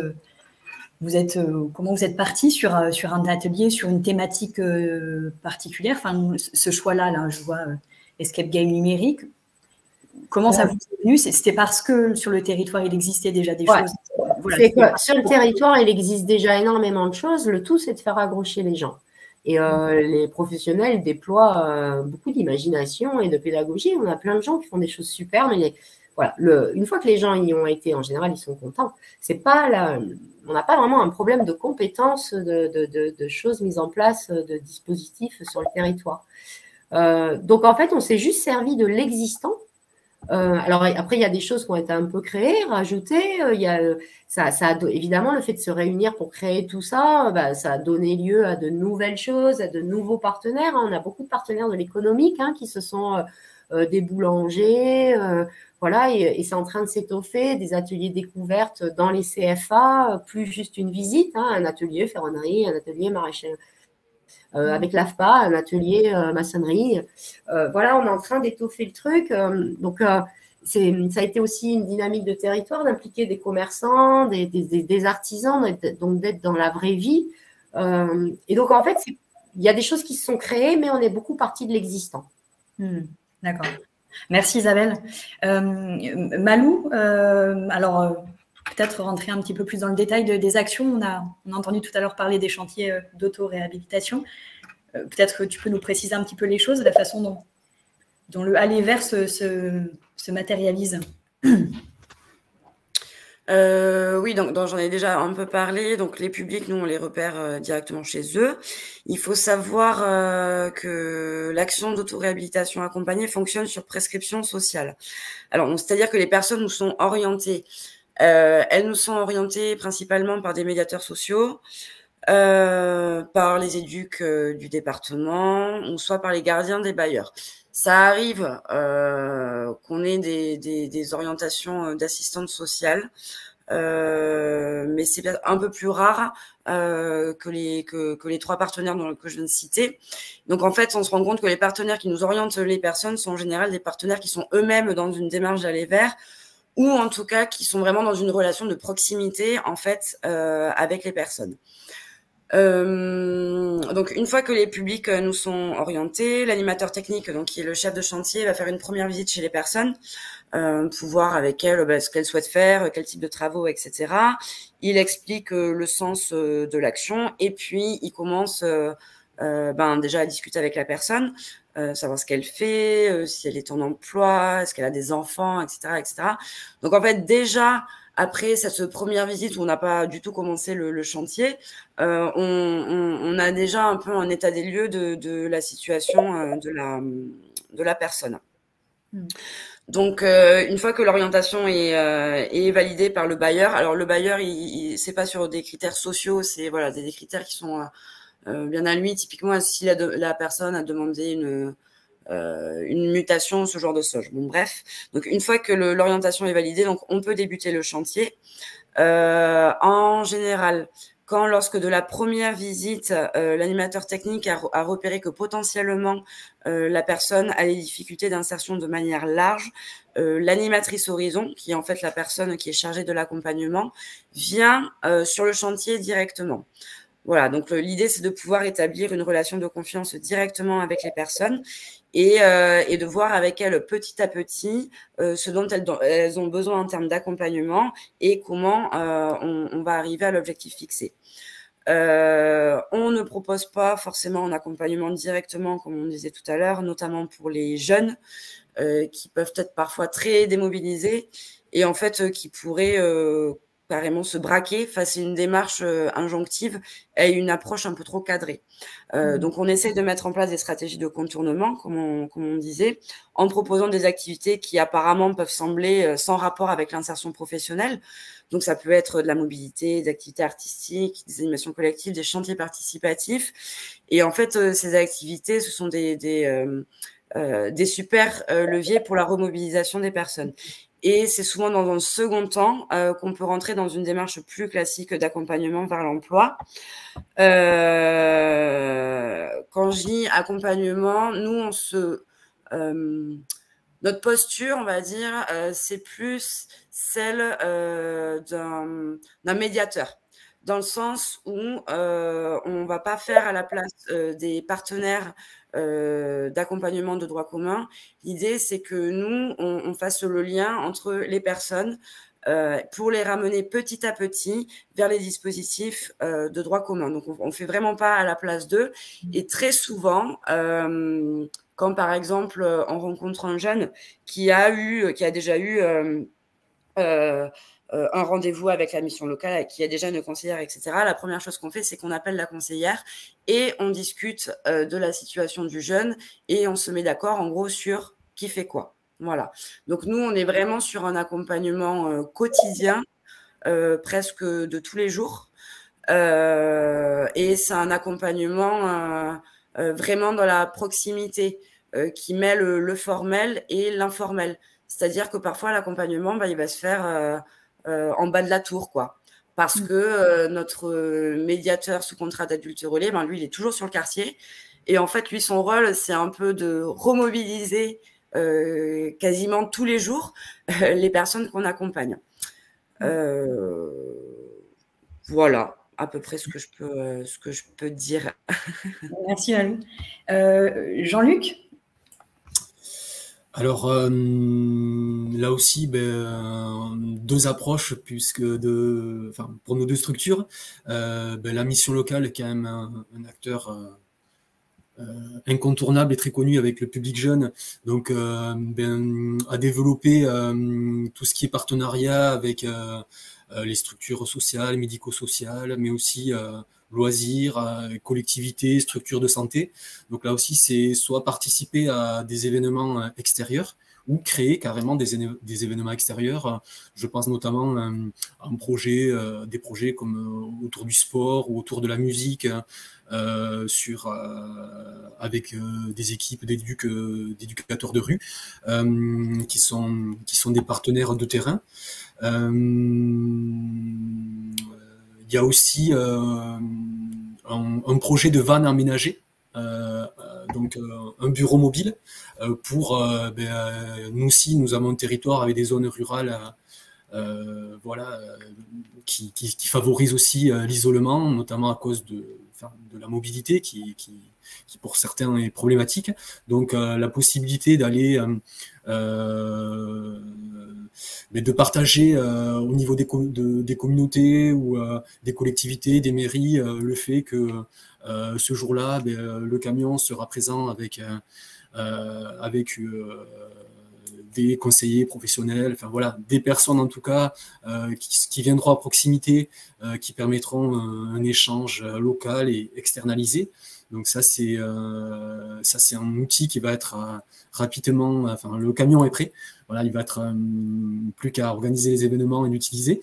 partie sur un atelier, sur une thématique particulière, ce choix-là, je vois Escape Game numérique. comment ça vous est venu? C'était parce que sur le territoire, il existait déjà des choses. Voilà, sur le territoire, il existe déjà énormément de choses. Le tout, c'est de faire accrocher les gens. Et les professionnels déploient beaucoup d'imagination et de pédagogie. On a plein de gens qui font des choses super, mais voilà, une fois que les gens y ont été, en général, ils sont contents. On n'a pas vraiment un problème de compétences, de choses mises en place, de dispositifs sur le territoire. Donc, en fait, on s'est juste servi de l'existant. Alors, après, il y a des choses qui ont été un peu créées, rajoutées. Évidemment, le fait de se réunir pour créer tout ça, ça a donné lieu à de nouvelles choses, à de nouveaux partenaires. On a beaucoup de partenaires de l'économique qui se sont des boulangers, voilà, et c'est en train de s'étoffer, des ateliers découvertes dans les CFA, plus juste une visite, un atelier ferronnerie, un atelier maraîcher, avec l'AFPA, un atelier maçonnerie. Voilà, on est en train d'étoffer le truc. Donc, ça a été aussi une dynamique de territoire, d'impliquer des commerçants, des artisans, donc d'être dans la vraie vie. Et donc, en fait, il y a des choses qui se sont créées, mais on est beaucoup parti de l'existant. D'accord. Merci Isabelle. Malou, alors peut-être rentrer un petit peu plus dans le détail des actions. On a entendu tout à l'heure parler des chantiers d'auto-réhabilitation. Peut-être que tu peux nous préciser un petit peu les choses, la façon dont le aller vers se matérialise. Oui, donc j'en ai déjà un peu parlé. Donc les publics, nous, on les repère directement chez eux. Il faut savoir que l'action d'autoréhabilitation accompagnée fonctionne sur prescription sociale. Alors, c'est-à-dire que les personnes nous sont orientées. Elles nous sont orientées principalement par des médiateurs sociaux, par les éducs du département, ou soit par les gardiens des bailleurs. Ça arrive qu'on ait des orientations d'assistantes sociales, mais c'est un peu plus rare que les trois partenaires que je viens de citer. Donc en fait, on se rend compte que les partenaires qui nous orientent les personnes sont en général des partenaires qui sont eux-mêmes dans une démarche d'aller vers, ou en tout cas qui sont vraiment dans une relation de proximité en fait avec les personnes. Donc une fois que les publics nous sont orientés, l'animateur technique, donc qui est le chef de chantier, va faire une première visite chez les personnes pour voir avec elles ce qu'elles souhaitent faire, quel type de travaux, etc. Il explique le sens de l'action et puis il commence déjà à discuter avec la personne, savoir ce qu'elle fait, si elle est en emploi, est-ce qu'elle a des enfants, etc., etc. Donc en fait déjà après cette première visite où on n'a pas du tout commencé le chantier, on a déjà un peu un état des lieux de la situation de la personne. Donc, une fois que l'orientation est validée par le bailleur, alors le bailleur, c'est pas sur des critères sociaux, c'est voilà des critères qui sont bien à lui. Typiquement, si la personne a demandé une mutation, ce genre de choses. Bon, bref. Donc, une fois que l'orientation est validée, donc on peut débuter le chantier. En général, lorsque de la première visite, l'animateur technique a repéré que potentiellement la personne a des difficultés d'insertion de manière large, l'animatrice Horizon, qui est en fait la personne qui est chargée de l'accompagnement, vient sur le chantier directement. Voilà, donc l'idée, c'est de pouvoir établir une relation de confiance directement avec les personnes et de voir avec elles petit à petit ce dont elles ont besoin en termes d'accompagnement et comment on va arriver à l'objectif fixé. On ne propose pas forcément un accompagnement directement, comme on disait tout à l'heure, notamment pour les jeunes qui peuvent être parfois très démobilisés et en fait qui pourraient carrément se braquer face à une démarche injonctive et une approche un peu trop cadrée. Donc, on essaie de mettre en place des stratégies de contournement, comme on disait, en proposant des activités qui apparemment peuvent sembler sans rapport avec l'insertion professionnelle. Donc, ça peut être de la mobilité, des activités artistiques, des animations collectives, des chantiers participatifs. Et en fait, ces activités, ce sont des super leviers pour la remobilisation des personnes. Et c'est souvent dans un second temps qu'on peut rentrer dans une démarche plus classique d'accompagnement vers l'emploi. Quand je dis accompagnement, nous, notre posture, on va dire, c'est plus celle d'un médiateur. dans le sens où on ne va pas faire à la place des partenaires d'accompagnement de droit commun. L'idée, c'est que nous, on fasse le lien entre les personnes pour les ramener petit à petit vers les dispositifs de droit commun. Donc, on ne fait vraiment pas à la place d'eux. Et très souvent, quand par exemple, on rencontre un jeune qui a déjà eu un rendez-vous avec la mission locale, qui a déjà une conseillère, etc. La première chose qu'on fait, c'est qu'on appelle la conseillère et on discute de la situation du jeune et on se met d'accord en gros sur qui fait quoi. Voilà. Donc nous, on est vraiment sur un accompagnement quotidien, presque de tous les jours. Et c'est un accompagnement vraiment dans la proximité qui mêle le formel et l'informel. C'est-à-dire que parfois, l'accompagnement, il va se faire en bas de la tour, quoi. Parce que notre médiateur sous contrat d'adulte relais, lui, il est toujours sur le quartier. Et en fait, lui, son rôle, c'est un peu de remobiliser quasiment tous les jours les personnes qu'on accompagne. Voilà, à peu près ce que je peux dire. Merci, Malou. Jean-Luc? Alors, là aussi, deux approches, puisque pour nos deux structures, la mission locale est quand même un acteur incontournable et très connu avec le public jeune, donc à développer tout ce qui est partenariat avec les structures sociales, médico-sociales, mais aussi loisirs, collectivités, structures de santé. Donc là aussi, c'est soit participer à des événements extérieurs ou créer carrément des événements extérieurs. Je pense notamment à des projets comme autour du sport ou autour de la musique, avec des équipes d'éducateurs de rue qui sont des partenaires de terrain. Il y a aussi un projet de van aménagé, donc un bureau mobile pour nous aussi, nous avons un territoire avec des zones rurales qui favorisent aussi l'isolement, notamment à cause de la mobilité qui pour certains est problématique. Donc la possibilité d'aller de partager au niveau des communautés ou des collectivités, des mairies, le fait que ce jour-là, le camion sera présent avec des conseillers professionnels, des personnes en tout cas qui viendront à proximité, qui permettront un échange local et externalisé. Donc ça c'est un outil qui va être rapidement, le camion est prêt, il va être plus qu'à organiser les événements et l'utiliser.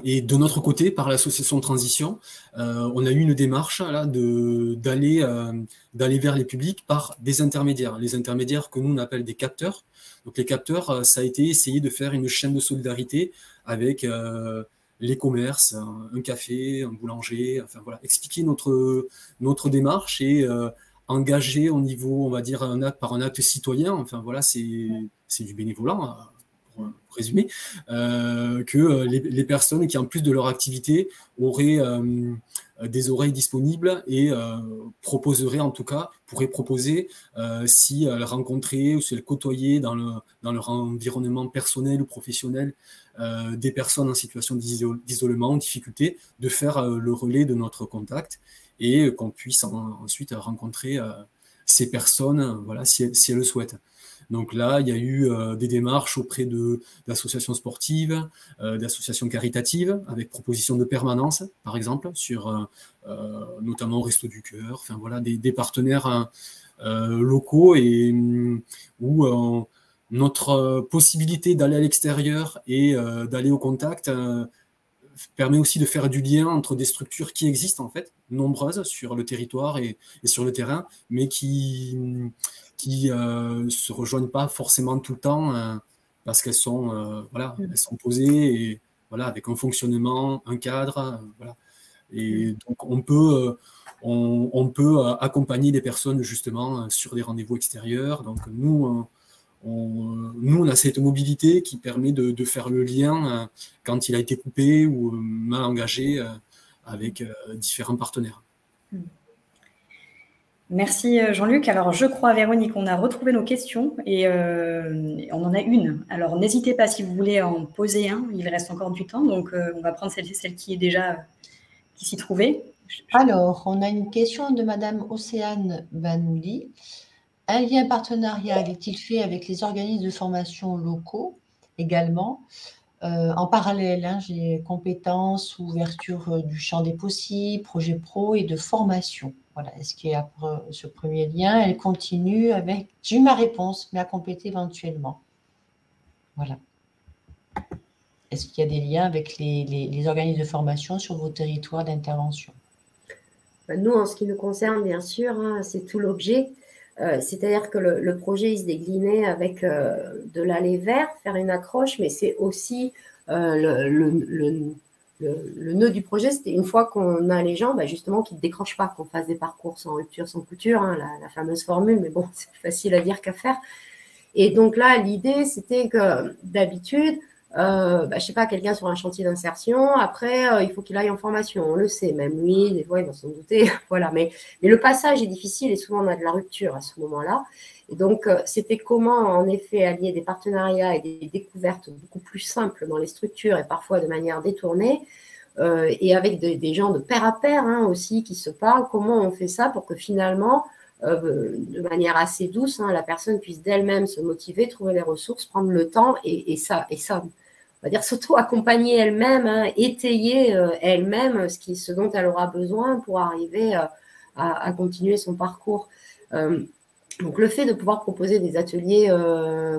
Et de notre côté, par l'association de transition, on a eu une démarche d'aller vers les publics par des intermédiaires. Les intermédiaires que nous on appelle des capteurs. Donc les capteurs, ça a été essayer de faire une chaîne de solidarité avec les commerces, un café, un boulanger, expliquer notre démarche et engager au niveau, on va dire, par un acte citoyen. C'est du bénévolat. Pour résumer, que les personnes qui, en plus de leur activité, auraient des oreilles disponibles et pourraient proposer, si elles rencontraient ou si elles côtoyaient dans leur environnement personnel ou professionnel des personnes en situation d'isolement, en difficulté, de faire le relais de notre contact et qu'on puisse ensuite rencontrer ces personnes, si elles le souhaitent. Donc là, il y a eu des démarches auprès d'associations sportives, d'associations caritatives, avec proposition de permanence, par exemple, sur notamment au Resto du Cœur, des partenaires locaux et où notre possibilité d'aller à l'extérieur et d'aller au contact permet aussi de faire du lien entre des structures qui existent, en fait, nombreuses sur le territoire et sur le terrain, mais qui se rejoignent pas forcément tout le temps parce qu'elles sont elles sont posées et avec un fonctionnement, un cadre, et donc on peut accompagner des personnes justement sur des rendez-vous extérieurs. Donc nous nous, on a cette mobilité qui permet de faire le lien quand il a été coupé ou mal engagé avec différents partenaires. Merci Jean-Luc. Alors je crois, Véronique, on a retrouvé nos questions et on en a une. Alors n'hésitez pas si vous voulez en poser un, il reste encore du temps, donc on va prendre celle qui est déjà qui s'y trouvait. Alors, on a une question de Madame Océane Banouli. Un lien partenariat avait-il fait avec les organismes de formation locaux également en parallèle, hein, j'ai compétences, ouverture du champ des possibles, projet pro et de formation. Voilà, est-ce qu'il y a ce premier lien? Elle continue avec, j'ai eu ma réponse, mais à compléter éventuellement. Voilà. Est-ce qu'il y a des liens avec les organismes de formation sur vos territoires d'intervention? Nous, en ce qui nous concerne, bien sûr, hein, c'est tout l'objet. C'est-à-dire que le projet, il se déclinait avec de l'allée vers, faire une accroche, mais c'est aussi le nœud du projet, c'était une fois qu'on a les gens, justement, qui ne décrochent pas, qu'on fasse des parcours sans rupture, sans couture, hein, la fameuse formule, mais bon, c'est plus facile à dire qu'à faire. Et donc là, l'idée, c'était que d'habitude, je sais pas, quelqu'un sur un chantier d'insertion, après, il faut qu'il aille en formation, on le sait, même lui, des fois, il va s'en douter, voilà. Mais le passage est difficile et souvent, on a de la rupture à ce moment-là. Et donc, c'était comment, en effet, allier des partenariats et des découvertes beaucoup plus simples dans les structures et parfois de manière détournée, et avec des gens de pair à pair hein, aussi qui se parlent, comment on fait ça pour que finalement, de manière assez douce, hein, la personne puisse d'elle-même se motiver, trouver les ressources, prendre le temps et ça, on va dire s'auto-accompagner elle-même, hein, étayer elle-même ce dont elle aura besoin pour arriver à continuer son parcours. Donc, le fait de pouvoir proposer des ateliers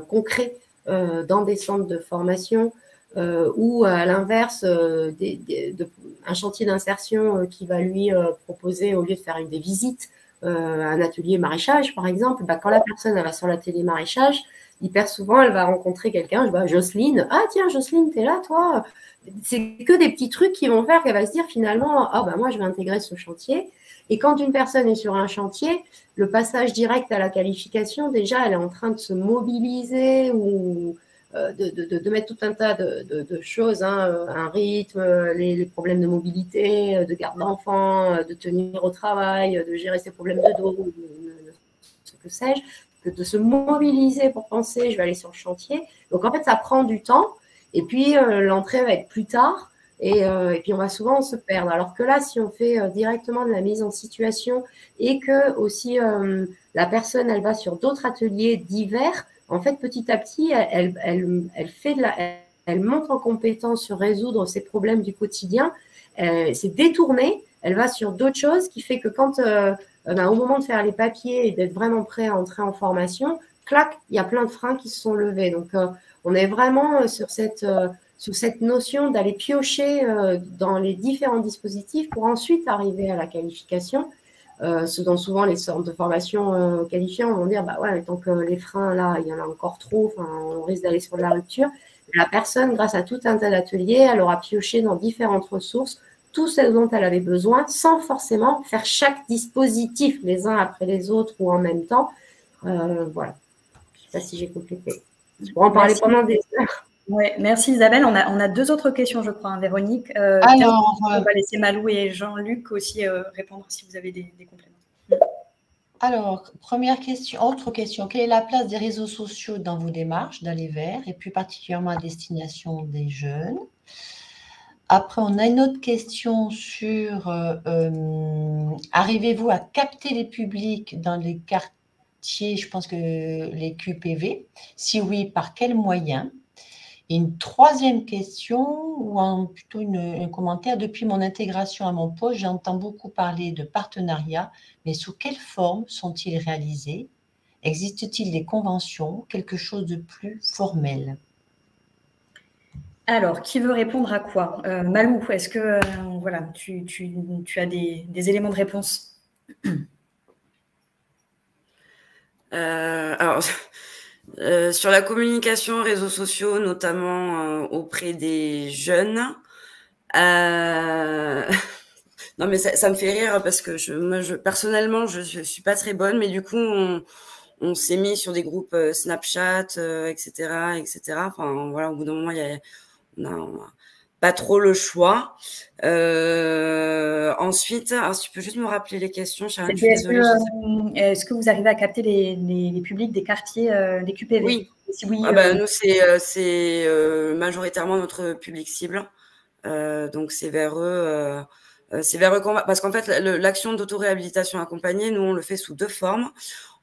concrets dans des centres de formation ou à l'inverse, un chantier d'insertion qui va lui proposer, au lieu de faire des visites, un atelier maraîchage, par exemple, quand la personne elle va sur l'atelier maraîchage, hyper souvent, elle va rencontrer quelqu'un, Jocelyne, ah tiens, Jocelyne, t'es là, toi? C'est que des petits trucs qui vont faire qu'elle va se dire finalement, moi, je vais intégrer ce chantier. Et quand une personne est sur un chantier, le passage direct à la qualification, déjà, elle est en train de se mobiliser ou de mettre tout un tas de choses, hein, un rythme, les problèmes de mobilité, de garde d'enfants, de tenir au travail, de gérer ses problèmes de dos, ce que sais-je, de se mobiliser pour penser, je vais aller sur le chantier. Donc, en fait, ça prend du temps. Et puis, l'entrée va être plus tard. Et puis, on va souvent se perdre. Alors que là, si on fait directement de la mise en situation et que aussi la personne, elle va sur d'autres ateliers divers, en fait, petit à petit, elle monte en compétence sur résoudre ses problèmes du quotidien. C'est détourné. Elle va sur d'autres choses qui fait que quand, au moment de faire les papiers et d'être vraiment prêt à entrer en formation, clac, il y a plein de freins qui se sont levés. Donc, on est vraiment sur cette notion d'aller piocher dans les différents dispositifs pour ensuite arriver à la qualification. Ce dont souvent les centres de formation qualifiants vont dire mais tant que les freins là, il y en a encore trop, on risque d'aller sur de la rupture. La personne, grâce à tout un tas d'ateliers, elle aura pioché dans différentes ressources tout ce dont elle avait besoin, sans forcément faire chaque dispositif les uns après les autres ou en même temps. Voilà. Je ne sais pas si j'ai complété. Je pourrais en parler pendant des heures. Oui, merci Isabelle. On a deux autres questions, je crois, hein, Véronique. Alors, on va laisser Malou et Jean-Luc aussi répondre si vous avez des compléments. Alors, autre question. Quelle est la place des réseaux sociaux dans vos démarches d'aller vers et plus particulièrement à destination des jeunes? Après, on a une autre question sur arrivez-vous à capter les publics dans les quartiers, je pense que les QPV? Si oui, par quels moyens? Et une troisième question, ou plutôt un commentaire. Depuis mon intégration à mon poste, j'entends beaucoup parler de partenariats, mais sous quelle forme sont-ils réalisés? Existe-t-il des conventions, quelque chose de plus formel? Alors, qui veut répondre à quoi? Malou, est-ce que tu as des éléments de réponse? Sur la communication, réseaux sociaux, notamment auprès des jeunes, non mais ça me fait rire parce que personnellement, je suis pas très bonne, mais du coup, on s'est mis sur des groupes Snapchat, etc., etc. Enfin, voilà, au bout d'un moment, on a pas trop le choix. Ensuite, alors, si tu peux juste me rappeler les questions, Sharon, je suis désolée. Est-ce que vous arrivez à capter les publics des quartiers des QPV? Oui. Si oui, Nous, c'est majoritairement notre public cible. Donc, c'est vers eux qu'on va. Parce qu'en fait, l'action d'autoréhabilitation accompagnée, nous, on le fait sous 2 formes.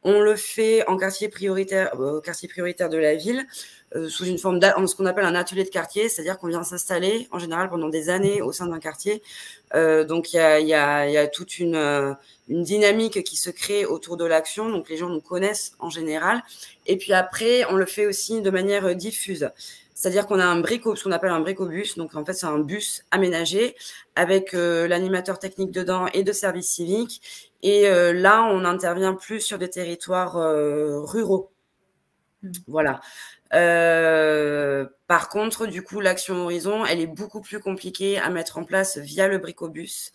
On le fait en quartier prioritaire de la ville, sous une forme ce qu'on appelle un atelier de quartier, c'est-à-dire qu'on vient s'installer en général pendant des années au sein d'un quartier. Donc il y a toute une dynamique qui se crée autour de l'action. Donc les gens nous connaissent en général. Et puis après, on le fait aussi de manière diffuse. C'est-à-dire qu'on a ce qu'on appelle un bricobus. Donc, en fait, c'est un bus aménagé avec l'animateur technique dedans et de service civique. Et là, on intervient plus sur des territoires ruraux. Voilà. Par contre, du coup, l'action Horizon, elle est beaucoup plus compliquée à mettre en place via le bricobus.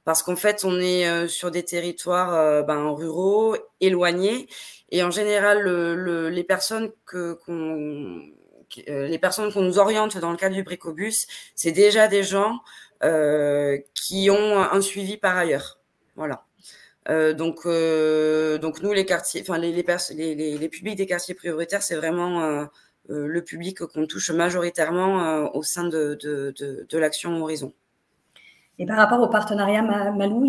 Parce qu'en fait, on est sur des territoires ruraux, éloignés. Et en général, les personnes qu'on nous oriente dans le cadre du bricobus, c'est déjà des gens qui ont un suivi par ailleurs. Voilà. Donc nous, les quartiers, enfin les publics des quartiers prioritaires, c'est vraiment le public qu'on touche majoritairement au sein de l'action Horizon. Et par rapport au partenariat Malou,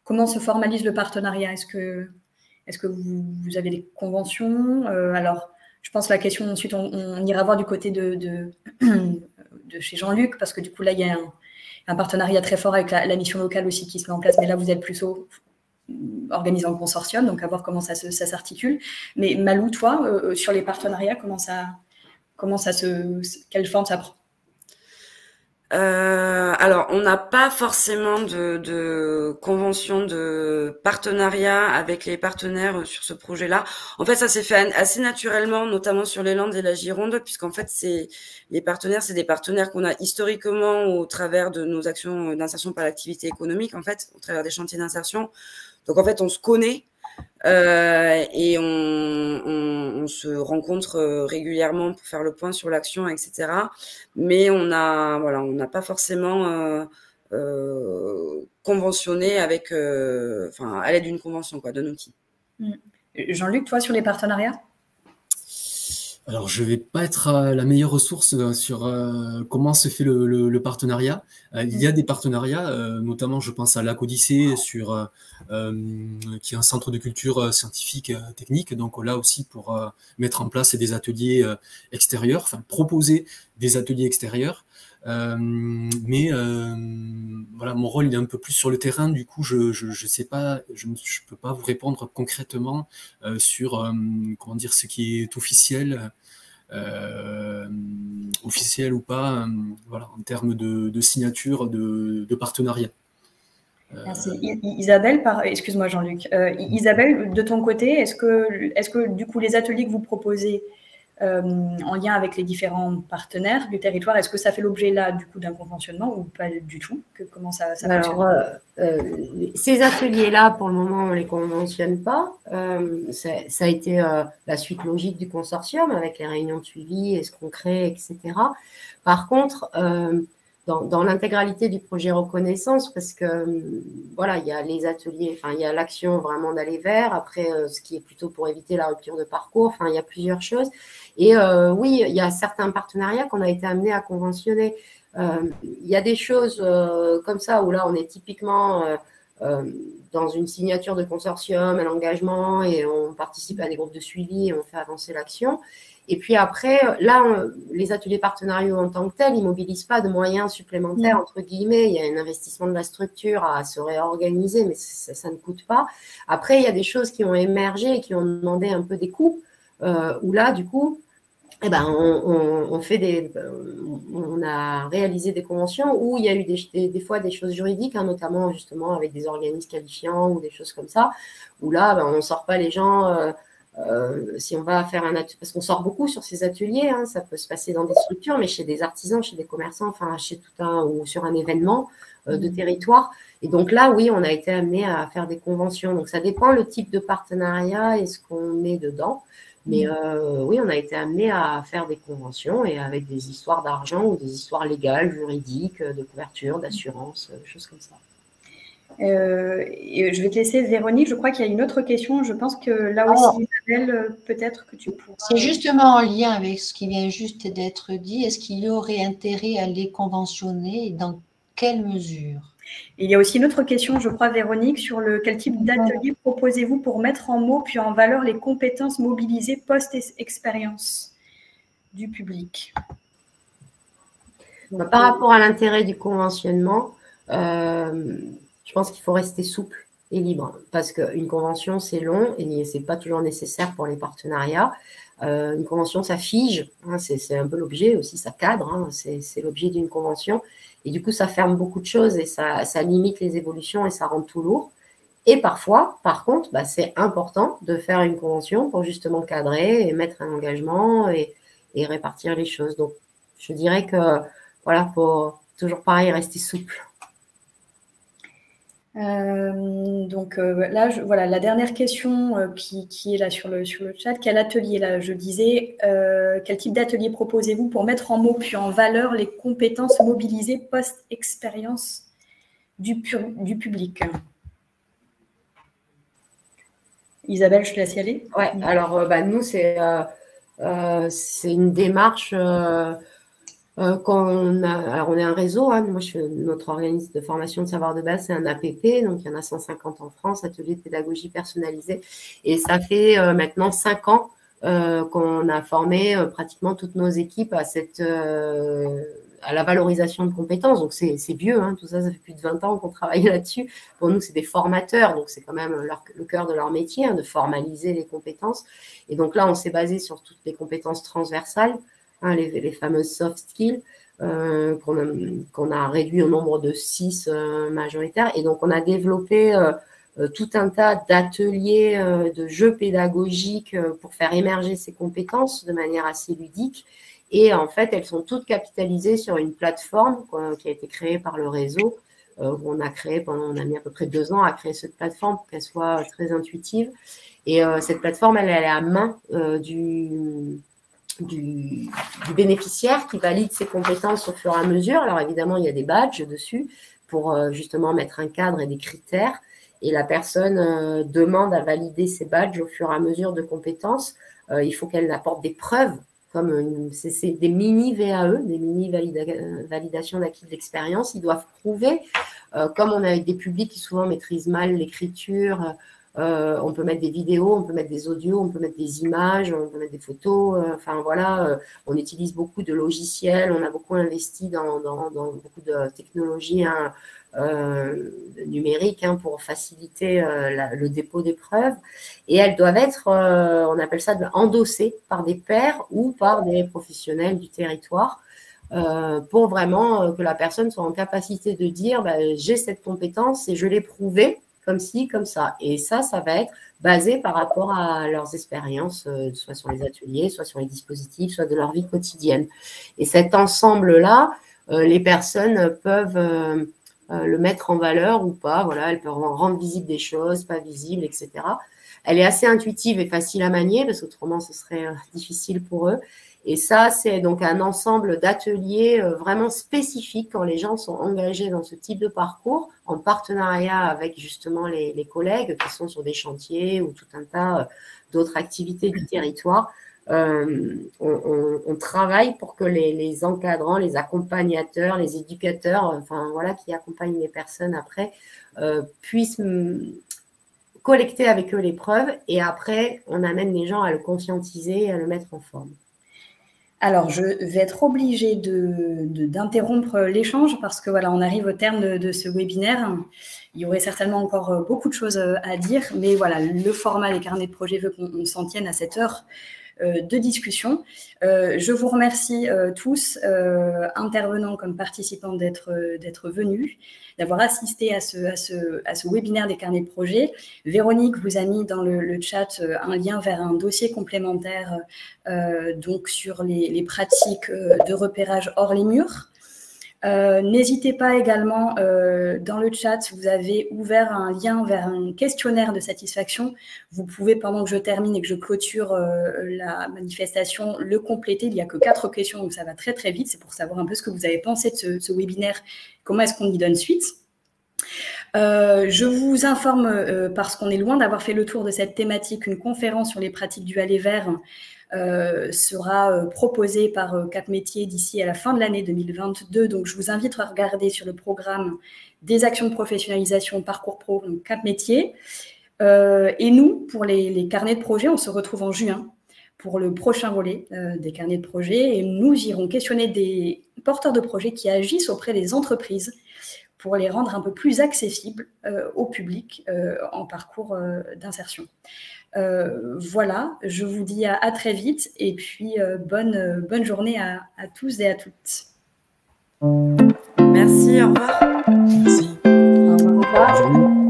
comment se formalise le partenariat? Est-ce que vous avez des conventions? Alors, je pense que la question, ensuite, on ira voir du côté de chez Jean-Luc, parce que du coup, là, il y a un partenariat très fort avec la mission locale aussi qui se met en place, mais là, vous êtes plus organisé en consortium, donc à voir comment ça s'articule. Mais Malou, toi, sur les partenariats, quelle forme ça prend? Alors, on n'a pas forcément de convention de partenariat avec les partenaires sur ce projet-là. En fait, ça s'est fait assez naturellement, notamment sur les Landes et la Gironde, puisqu'en fait, les partenaires, c'est des partenaires qu'on a historiquement au travers de nos actions d'insertion par l'activité économique, en fait, au travers des chantiers d'insertion. Donc, en fait, on se connaît. Et on se rencontre régulièrement pour faire le point sur l'action, etc. Mais on n'a pas forcément conventionné avec, à l'aide d'une convention, d'un outil. Jean-Luc, toi, sur les partenariats? Alors, je vais pas être la meilleure ressource sur comment se fait le partenariat. Il y a des partenariats, notamment je pense à Lac Odyssée qui est un centre de culture scientifique technique. Donc là aussi pour mettre en place des ateliers extérieurs, enfin proposer des ateliers extérieurs. Mais voilà, mon rôle il est un peu plus sur le terrain. Du coup, je sais pas, je peux pas vous répondre concrètement sur comment dire ce qui est officiel ou pas, voilà, en termes de signature de partenariat. Merci. Isabelle, excuse-moi Jean-Luc. Isabelle, de ton côté, est-ce que du coup les ateliers que vous proposez en lien avec les différents partenaires du territoire, est-ce que ça fait l'objet là du coup d'un conventionnement ou pas du tout? Comment ça fonctionne? Alors, ces ateliers-là, pour le moment, on ne les conventionne pas. Ça a été la suite logique du consortium avec les réunions de suivi, et ce qu'on crée, etc. Par contre, dans l'intégralité du projet reconnaissance, parce que voilà, il y a les ateliers, il y a l'action vraiment d'aller vers, après ce qui est plutôt pour éviter la rupture de parcours, il y a plusieurs choses. Et oui, il y a certains partenariats qu'on a été amenés à conventionner. Il y a des choses comme ça où là, on est typiquement dans une signature de consortium, un engagement, et on participe à des groupes de suivi et on fait avancer l'action. Et puis après, là, les ateliers partenariaux en tant que tels, ils ne mobilisent pas de moyens supplémentaires, entre guillemets. Il y a un investissement de la structure à se réorganiser, mais ça ne coûte pas. Après, il y a des choses qui ont émergé et qui ont demandé un peu des coûts, où là, du coup, on a réalisé des conventions où il y a eu des fois des choses juridiques, notamment justement avec des organismes qualifiants ou des choses comme ça, où là, on ne sort pas les gens... si on va faire un atelier, parce qu'on sort beaucoup sur ces ateliers, ça peut se passer dans des structures, mais chez des artisans, chez des commerçants, chez ou sur un événement, de territoire. Et donc là, oui, on a été amené à faire des conventions. Donc ça dépend le type de partenariat et ce qu'on met dedans. Mais oui, on a été amené à faire des conventions et avec des histoires d'argent ou des histoires légales, juridiques, de couverture, d'assurance, des choses comme ça. Je vais te laisser, Véronique. Je crois qu'il y a une autre question. Je pense que là aussi, Isabelle, peut-être que tu pourras… C'est justement en lien avec ce qui vient juste d'être dit. Est-ce qu'il y aurait intérêt à les conventionner et dans quelle mesure? Il y a aussi une autre question, je crois, Véronique, sur quel type d'atelier proposez-vous pour mettre en mots puis en valeur les compétences mobilisées post-expérience du public? Par rapport à l'intérêt du conventionnement, je pense qu'il faut rester souple et libre parce qu'une convention, c'est long et ce n'est pas toujours nécessaire pour les partenariats. Une convention, ça fige, hein, c'est un peu l'objet aussi, ça cadre, hein, c'est l'objet d'une convention. Et du coup, ça ferme beaucoup de choses et ça limite les évolutions et ça rend tout lourd. Et parfois, par contre, c'est important de faire une convention pour justement cadrer et mettre un engagement et répartir les choses. Donc, je dirais que, voilà, faut toujours pareil, rester souple. Là, voilà, la dernière question qui est là sur le chat. Quel atelier, là, je disais, quel type d'atelier proposez-vous pour mettre en mots puis en valeur les compétences mobilisées post-expérience du public? Isabelle, je te laisse y aller. Ouais, alors nous, c'est une démarche… alors on est un réseau, hein. Moi notre organisme de formation de savoir de base, c'est un APP, donc il y en a 150 en France, atelier de pédagogie personnalisée, et ça fait maintenant 5 ans qu'on a formé pratiquement toutes nos équipes à la valorisation de compétences. Donc c'est vieux, hein, tout ça fait plus de 20 ans qu'on travaille là-dessus. Pour nous, c'est des formateurs, donc c'est quand même le cœur de leur métier, hein, de formaliser les compétences. Et donc là, on s'est basé sur toutes les compétences transversales, hein, les fameuses soft skills, qu'on a réduit au nombre de 6 majoritaires. Et donc, on a développé tout un tas d'ateliers, de jeux pédagogiques pour faire émerger ces compétences de manière assez ludique. Et en fait, elles sont toutes capitalisées sur une plateforme qui a été créée par le réseau. On a mis à peu près 2 ans à créer cette plateforme pour qu'elle soit très intuitive. Et cette plateforme, elle est à main du bénéficiaire qui valide ses compétences au fur et à mesure. Alors évidemment, il y a des badges dessus pour justement mettre un cadre et des critères. Et la personne demande à valider ces badges au fur et à mesure de compétences. Il faut qu'elle apporte des preuves, comme c'est des mini VAE, des mini validations d'acquis de l'expérience. Ils doivent prouver, comme on a des publics qui souvent maîtrisent mal l'écriture, on peut mettre des vidéos, on peut mettre des audios, on peut mettre des images, on peut mettre des photos. On utilise beaucoup de logiciels, on a beaucoup investi dans beaucoup de technologies numériques pour faciliter le dépôt des preuves. Et elles doivent être, on appelle ça, endossées par des pairs ou par des professionnels du territoire. Pour vraiment que la personne soit en capacité de dire j'ai cette compétence et je l'ai prouvée comme ci, comme ça. Et ça va être basé par rapport à leurs expériences, soit sur les ateliers, soit sur les dispositifs, soit de leur vie quotidienne. Et cet ensemble-là, les personnes peuvent le mettre en valeur ou pas. Voilà, elles peuvent rendre visibles des choses, pas visibles, etc. Elle est assez intuitive et facile à manier parce qu'autrement, ce serait difficile pour eux. Et ça, c'est donc un ensemble d'ateliers vraiment spécifiques quand les gens sont engagés dans ce type de parcours, en partenariat avec justement les collègues qui sont sur des chantiers ou tout un tas d'autres activités du territoire. On travaille pour que les encadrants, les accompagnateurs, les éducateurs, qui accompagnent les personnes après, puissent collecter avec eux les preuves et après, on amène les gens à le conscientiser et à le mettre en forme. Alors, je vais être obligée d'interrompre l'échange parce que voilà, on arrive au terme de ce webinaire. Il y aurait certainement encore beaucoup de choses à dire, mais voilà, le format des carnets de projet veut qu'on s'en tienne à cette heure de discussion. Je vous remercie tous, intervenants comme participants, d'être venus, d'avoir assisté à ce webinaire des carnets de projet. Véronique vous a mis dans le chat un lien vers un dossier complémentaire donc sur les pratiques de repérage hors les murs. N'hésitez pas également, dans le chat, vous avez ouvert un lien vers un questionnaire de satisfaction. Vous pouvez, pendant que je termine et que je clôture la manifestation, le compléter. Il n'y a que 4 questions, donc ça va très très vite. C'est pour savoir un peu ce que vous avez pensé de ce webinaire, comment est-ce qu'on y donne suite. Je vous informe, parce qu'on est loin d'avoir fait le tour de cette thématique, une conférence sur les pratiques du aller vers sera proposée par Cap Métiers d'ici à la fin de l'année 2022. Donc, je vous invite à regarder sur le programme des actions de professionnalisation Parcours Pro Cap Métiers. Et nous, pour les carnets de projet, on se retrouve en juin pour le prochain volet des carnets de projet. Et nous irons questionner des porteurs de projets qui agissent auprès des entreprises pour les rendre un peu plus accessibles au public en parcours d'insertion. Voilà, je vous dis à très vite et puis bonne journée à tous et à toutes. Merci, au revoir. Merci. Au revoir. Bonne journée.